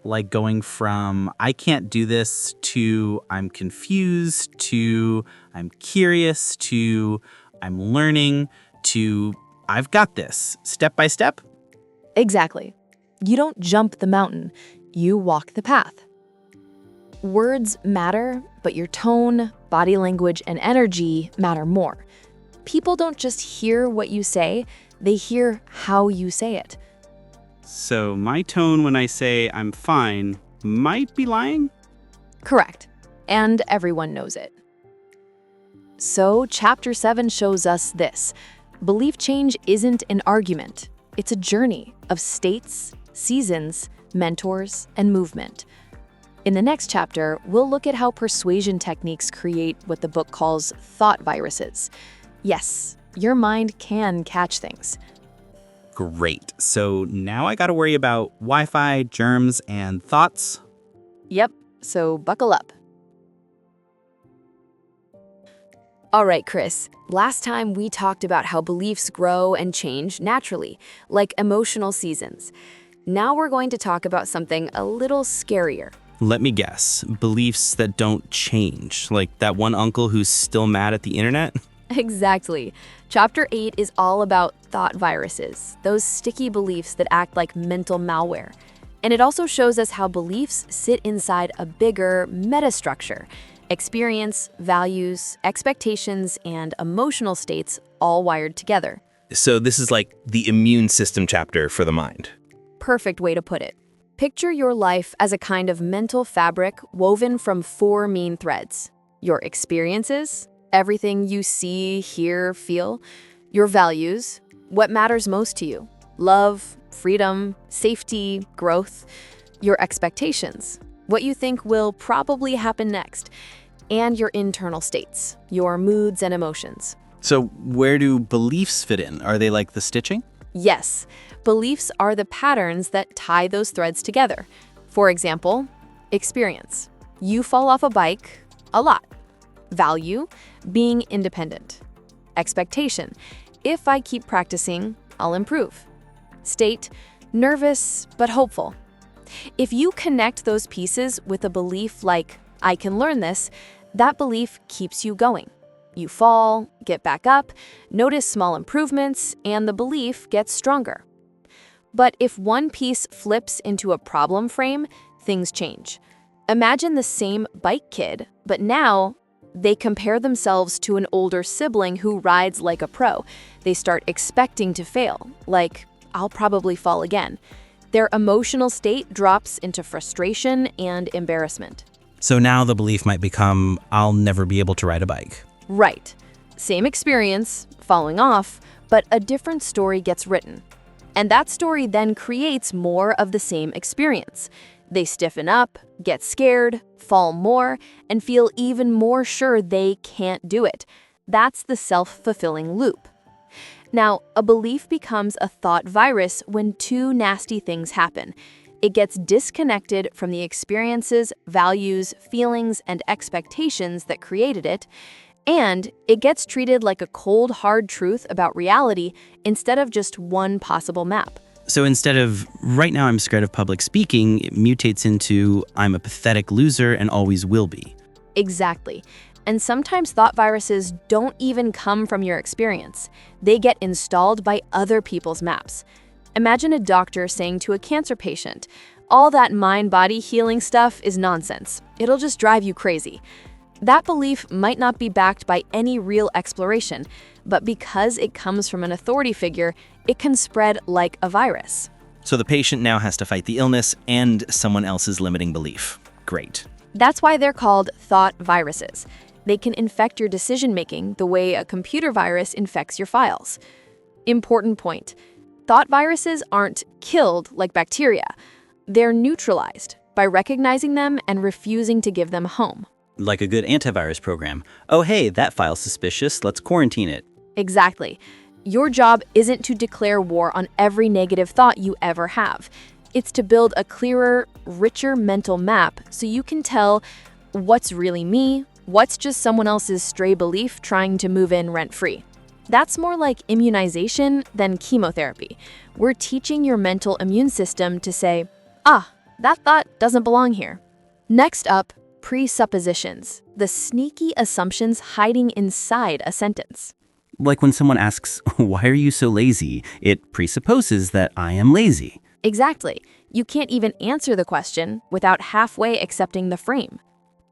Like going from I can't do this to I'm confused to I'm curious to I'm learning to I've got this, step by step. Exactly. You don't jump the mountain, you walk the path. Words matter, but your tone, body language, and energy matter more. People don't just hear what you say, they hear how you say it. So my tone when I say I'm fine might be lying? Correct. And everyone knows it. So Chapter 7 shows us this. Belief change isn't an argument. It's a journey of states, seasons, mentors, and movement. In the next chapter, we'll look at how persuasion techniques create what the book calls thought viruses. Yes, your mind can catch things. Great. So now I gotta worry about Wi-Fi, germs, and thoughts. Yep, so buckle up. All right, Chris. Last time we talked about how beliefs grow and change naturally, like emotional seasons. Now we're going to talk about something a little scarier. Let me guess. Beliefs that don't change, like that one uncle who's still mad at the internet? Exactly. Chapter 8 is all about thought viruses, those sticky beliefs that act like mental malware. And it also shows us how beliefs sit inside a bigger metastructure. Experience, values, expectations, and emotional states all wired together. So this is like the immune system chapter for the mind. Perfect way to put it. Picture your life as a kind of mental fabric woven from 4 main threads. Your experiences, everything you see, hear, feel. Your values, what matters most to you. Love, freedom, safety, growth. Your expectations, what you think will probably happen next. And your internal states, your moods and emotions. So where do beliefs fit in? Are they like the stitching? Yes, beliefs are the patterns that tie those threads together. For example, experience. You fall off a bike a lot. Value, being independent. Expectation. If I keep practicing, I'll improve. State, nervous but hopeful. If you connect those pieces with a belief like, I can learn this, that belief keeps you going. You fall, get back up, notice small improvements, and the belief gets stronger. But if one piece flips into a problem frame, things change. Imagine the same bike kid, but now they compare themselves to an older sibling who rides like a pro. They start expecting to fail, like, I'll probably fall again. Their emotional state drops into frustration and embarrassment. So now the belief might become, I'll never be able to ride a bike. Right. Same experience, falling off, but a different story gets written. And that story then creates more of the same experience. They stiffen up, get scared, fall more, and feel even more sure they can't do it. That's the self-fulfilling loop. Now, a belief becomes a thought virus when 2 nasty things happen. It gets disconnected from the experiences, values, feelings, and expectations that created it, and it gets treated like a cold, hard truth about reality instead of just one possible map. So instead of, right now I'm scared of public speaking, it mutates into, I'm a pathetic loser and always will be. Exactly. And sometimes thought viruses don't even come from your experience. They get installed by other people's maps. Imagine a doctor saying to a cancer patient, all that mind-body healing stuff is nonsense. It'll just drive you crazy. That belief might not be backed by any real exploration, but because it comes from an authority figure, it can spread like a virus. So the patient now has to fight the illness and someone else's limiting belief. Great. That's why they're called thought viruses. They can infect your decision-making the way a computer virus infects your files. Important point. Thought viruses aren't killed like bacteria. They're neutralized by recognizing them and refusing to give them a home. Like a good antivirus program. Oh, hey, that file's suspicious. Let's quarantine it. Exactly. Your job isn't to declare war on every negative thought you ever have. It's to build a clearer, richer mental map so you can tell what's really me, what's just someone else's stray belief trying to move in rent-free. That's more like immunization than chemotherapy. We're teaching your mental immune system to say, that thought doesn't belong here. Next up, presuppositions, the sneaky assumptions hiding inside a sentence. Like when someone asks, why are you so lazy? It presupposes that I am lazy. Exactly. You can't even answer the question without halfway accepting the frame.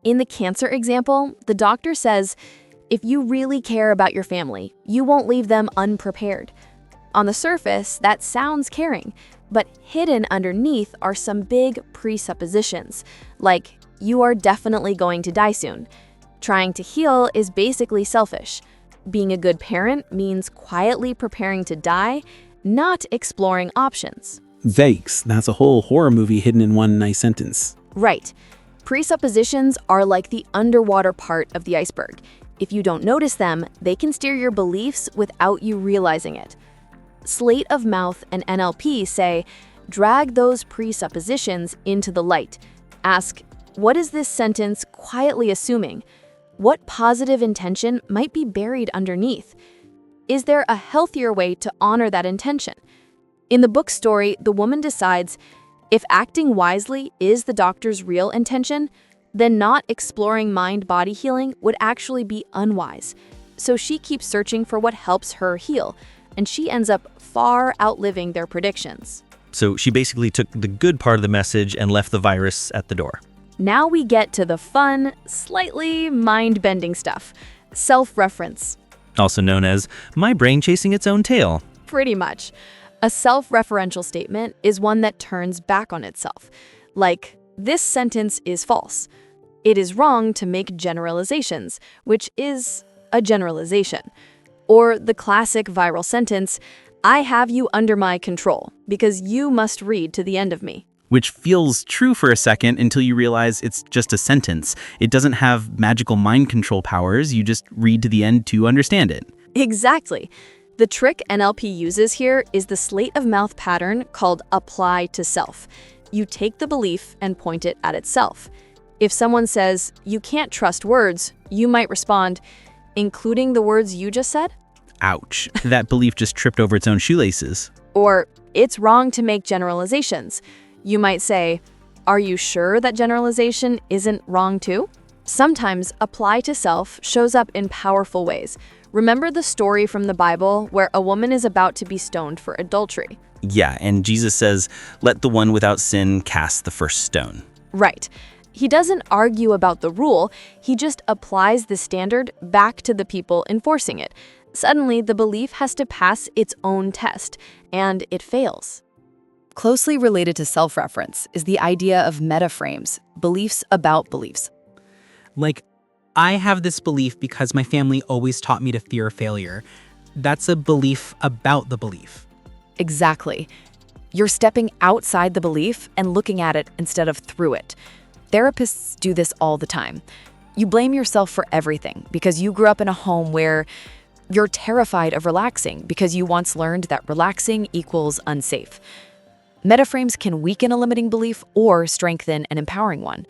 In the cancer example, the doctor says, if you really care about your family, you won't leave them unprepared. On the surface, that sounds caring, but hidden underneath are some big presuppositions, like you are definitely going to die soon. Trying to heal is basically selfish. Being a good parent means quietly preparing to die, not exploring options. Yikes, that's a whole horror movie hidden in one nice sentence. Right. Presuppositions are like the underwater part of the iceberg. If you don't notice them, they can steer your beliefs without you realizing it. Slate of Mouth and NLP say, drag those presuppositions into the light. Ask, what is this sentence quietly assuming? What positive intention might be buried underneath? Is there a healthier way to honor that intention? In the book story, the woman decides, if acting wisely is the doctor's real intention, then not exploring mind-body healing would actually be unwise. So she keeps searching for what helps her heal, and she ends up far outliving their predictions. So she basically took the good part of the message and left the virus at the door. Now we get to the fun, slightly mind-bending stuff. Self-reference. Also known as my brain chasing its own tail. Pretty much. A self-referential statement is one that turns back on itself. Like, this sentence is false. It is wrong to make generalizations, which is a generalization. Or the classic viral sentence, I have you under my control because you must read to the end of me. Which feels true for a second until you realize it's just a sentence. It doesn't have magical mind control powers. You just read to the end to understand it. Exactly. The trick NLP uses here is the slate of mouth pattern called apply to self. You take the belief and point it at itself. If someone says, you can't trust words, you might respond, including the words you just said? Ouch. That belief just tripped over its own shoelaces. Or, it's wrong to make generalizations. You might say, are you sure that generalization isn't wrong too? Sometimes apply to self shows up in powerful ways. Remember the story from the Bible where a woman is about to be stoned for adultery? Yeah, and Jesus says, let the one without sin cast the first stone. Right. He doesn't argue about the rule, he just applies the standard back to the people enforcing it. Suddenly, the belief has to pass its own test, and it fails. Closely related to self-reference is the idea of metaframes, beliefs about beliefs. Like, I have this belief because my family always taught me to fear failure. That's a belief about the belief. Exactly. You're stepping outside the belief and looking at it instead of through it. Therapists do this all the time. You blame yourself for everything because you grew up in a home where you're terrified of relaxing because you once learned that relaxing equals unsafe. Metaframes can weaken a limiting belief or strengthen an empowering one.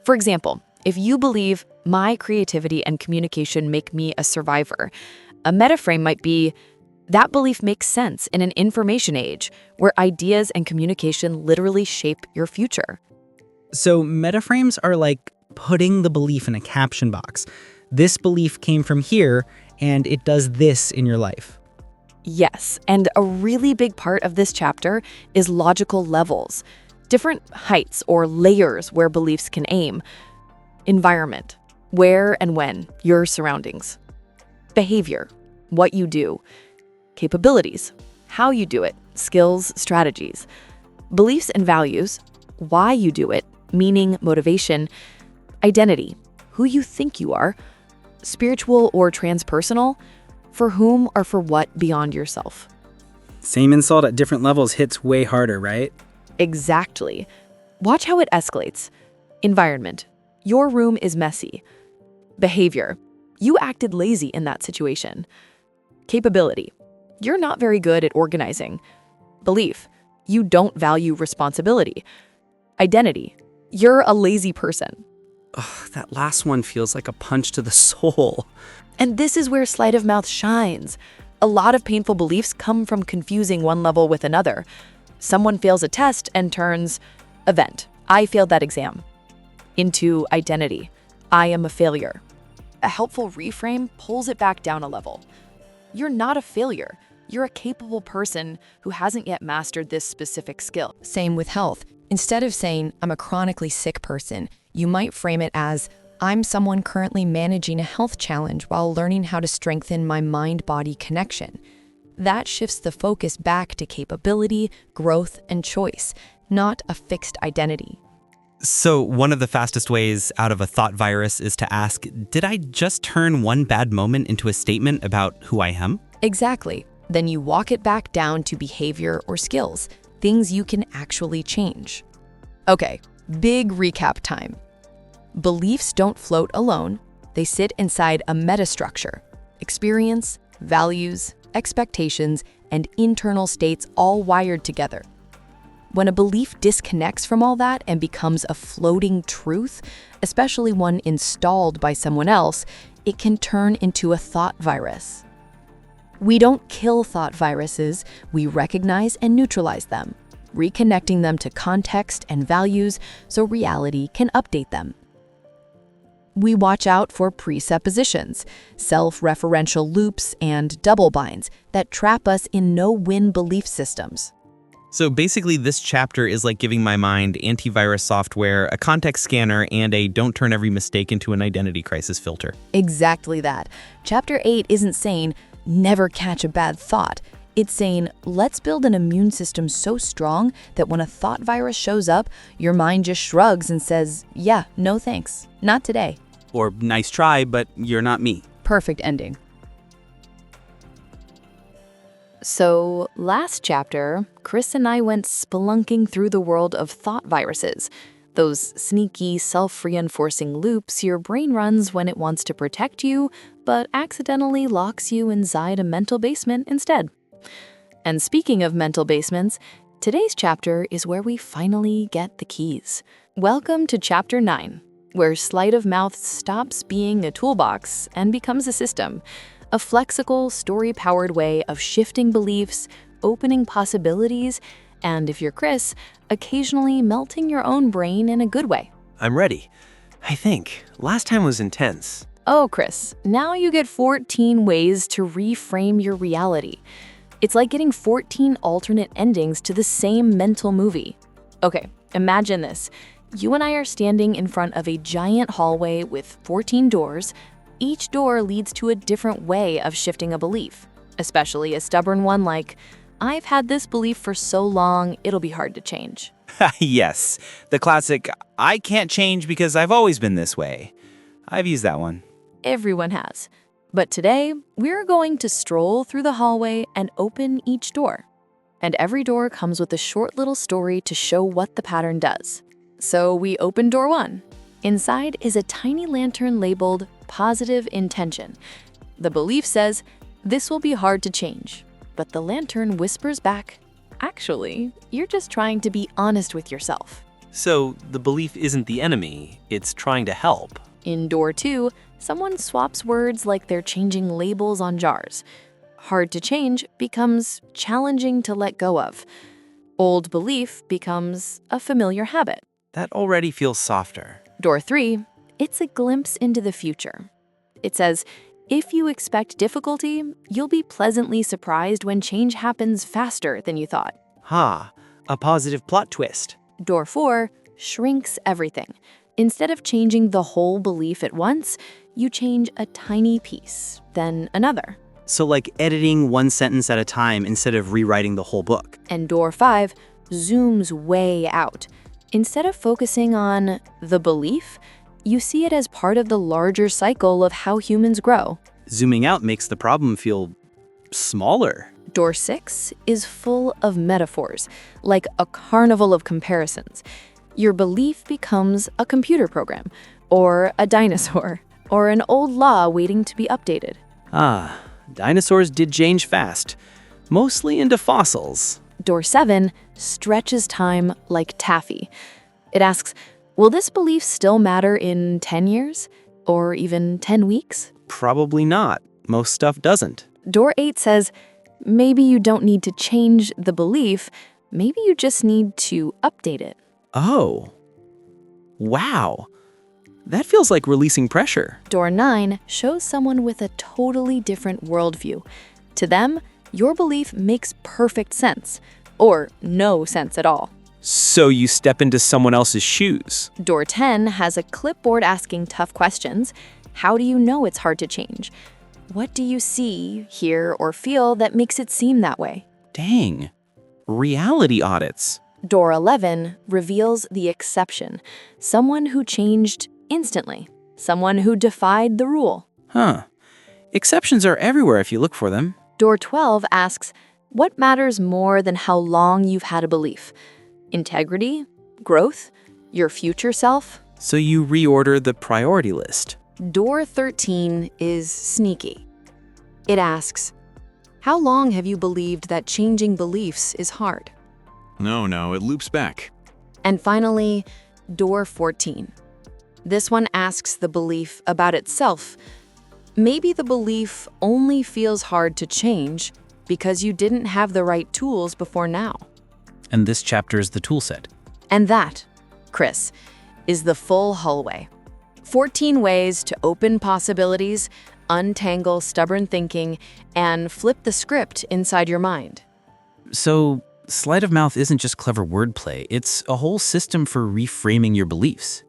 For example, if you believe my creativity and communication make me a survivor, a metaframe might be, that belief makes sense in an information age where ideas and communication literally shape your future. So metaframes are like putting the belief in a caption box. This belief came from here, and it does this in your life. Yes, and a really big part of this chapter is logical levels, different heights or layers where beliefs can aim. Environment, where and when, your surroundings. Behavior, what you do. Capabilities, how you do it, skills, strategies. Beliefs and values, why you do it, meaning, motivation. Identity, who you think you are. Spiritual or transpersonal, for whom or for what beyond yourself. Same insult at different levels hits way harder, right? Exactly. Watch how it escalates. Environment, your room is messy. Behavior, you acted lazy in that situation. Capability, you're not very good at organizing. Belief, you don't value responsibility. Identity, you're a lazy person. Ugh, that last one feels like a punch to the soul. And this is where sleight of mouth shines. A lot of painful beliefs come from confusing one level with another. Someone fails a test and turns event, I failed that exam, into identity, I am a failure. A helpful reframe pulls it back down a level. You're not a failure. You're a capable person who hasn't yet mastered this specific skill. Same with health. Instead of saying, I'm a chronically sick person, you might frame it as, I'm someone currently managing a health challenge while learning how to strengthen my mind-body connection. That shifts the focus back to capability, growth, and choice, not a fixed identity. So one of the fastest ways out of a thought virus is to ask, did I just turn one bad moment into a statement about who I am? Exactly. Then you walk it back down to behavior or skills, things you can actually change. Okay, big recap time. Beliefs don't float alone. They sit inside a metastructure: experience, values, expectations, and internal states all wired together. When a belief disconnects from all that and becomes a floating truth, especially one installed by someone else, it can turn into a thought virus. We don't kill thought viruses, we recognize and neutralize them, reconnecting them to context and values so reality can update them. We watch out for presuppositions, self-referential loops, and double binds that trap us in no-win belief systems. So basically, this chapter is like giving my mind antivirus software, a context scanner, and a don't turn every mistake into an identity crisis filter. Exactly that. Chapter 8 isn't saying, never catch a bad thought. It's saying, let's build an immune system so strong that when a thought virus shows up, your mind just shrugs and says, yeah, no thanks, not today. Or nice try, but you're not me. Perfect ending. So, last chapter, Chris and I went spelunking through the world of thought viruses, those sneaky, self-reinforcing loops your brain runs when it wants to protect you, but accidentally locks you inside a mental basement instead. And speaking of mental basements, today's chapter is where we finally get the keys. Welcome to Chapter 9, where sleight of mouth stops being a toolbox and becomes a system. A flexible, story-powered way of shifting beliefs, opening possibilities, and if you're Chris, occasionally melting your own brain in a good way. I'm ready. I think. Last time was intense. Oh, Chris, now you get 14 ways to reframe your reality. It's like getting 14 alternate endings to the same mental movie. Okay, imagine this. You and I are standing in front of a giant hallway with 14 doors. Each door leads to a different way of shifting a belief, especially a stubborn one like, I've had this belief for so long, it'll be hard to change. Yes, the classic, I can't change because I've always been this way. I've used that one. Everyone has. But today, we're going to stroll through the hallway and open each door. And every door comes with a short little story to show what the pattern does. So we open door 1. Inside is a tiny lantern labeled Positive Intention. The belief says, this will be hard to change. But the lantern whispers back, actually, you're just trying to be honest with yourself. So the belief isn't the enemy, it's trying to help. In door 2, someone swaps words like they're changing labels on jars. Hard to change becomes challenging to let go of. Old belief becomes a familiar habit. That already feels softer. Door 3, it's a glimpse into the future. It says, if you expect difficulty, you'll be pleasantly surprised when change happens faster than you thought. A positive plot twist. Door 4 shrinks everything. Instead of changing the whole belief at once, you change a tiny piece, then another. So like editing one sentence at a time instead of rewriting the whole book. And door 5 zooms way out. Instead of focusing on the belief, you see it as part of the larger cycle of how humans grow. Zooming out makes the problem feel smaller. Door 6 is full of metaphors, like a carnival of comparisons. Your belief becomes a computer program, or a dinosaur, or an old law waiting to be updated. Dinosaurs did change fast, mostly into fossils. Door 7 stretches time like taffy. It asks, will this belief still matter in 10 years? Or even 10 weeks? Probably not. Most stuff doesn't. Door 8 says, maybe you don't need to change the belief, maybe you just need to update it. Oh. Wow. That feels like releasing pressure. Door 9 shows someone with a totally different worldview. To them, your belief makes perfect sense, or no sense at all. So you step into someone else's shoes. Door 10 has a clipboard asking tough questions. How do you know it's hard to change? What do you see, hear, or feel that makes it seem that way? Dang. Reality audits. Door 11 reveals the exception, someone who changed instantly, someone who defied the rule. Exceptions are everywhere if you look for them. Door 12 asks, what matters more than how long you've had a belief? Integrity? Growth? Your future self? So you reorder the priority list. Door 13 is sneaky. It asks, how long have you believed that changing beliefs is hard? No, it loops back. And finally, door 14. This one asks the belief about itself. Maybe the belief only feels hard to change because you didn't have the right tools before now. And this chapter is the toolset. And that, Chris, is the full hallway. 14 ways to open possibilities, untangle stubborn thinking, and flip the script inside your mind. So, sleight of mouth isn't just clever wordplay, it's a whole system for reframing your beliefs.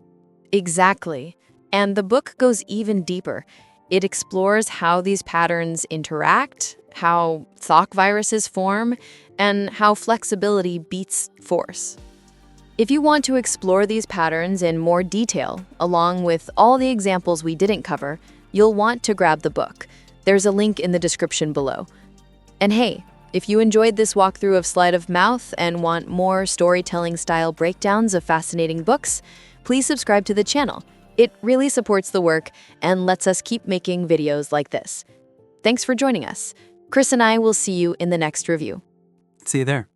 Exactly. And the book goes even deeper. It explores how these patterns interact, how thought viruses form, and how flexibility beats force. If you want to explore these patterns in more detail, along with all the examples we didn't cover, you'll want to grab the book. There's a link in the description below. And hey, if you enjoyed this walkthrough of Sleight of Mouth and want more storytelling-style breakdowns of fascinating books, please subscribe to the channel. It really supports the work and lets us keep making videos like this. Thanks for joining us. Chris and I will see you in the next review. See you there.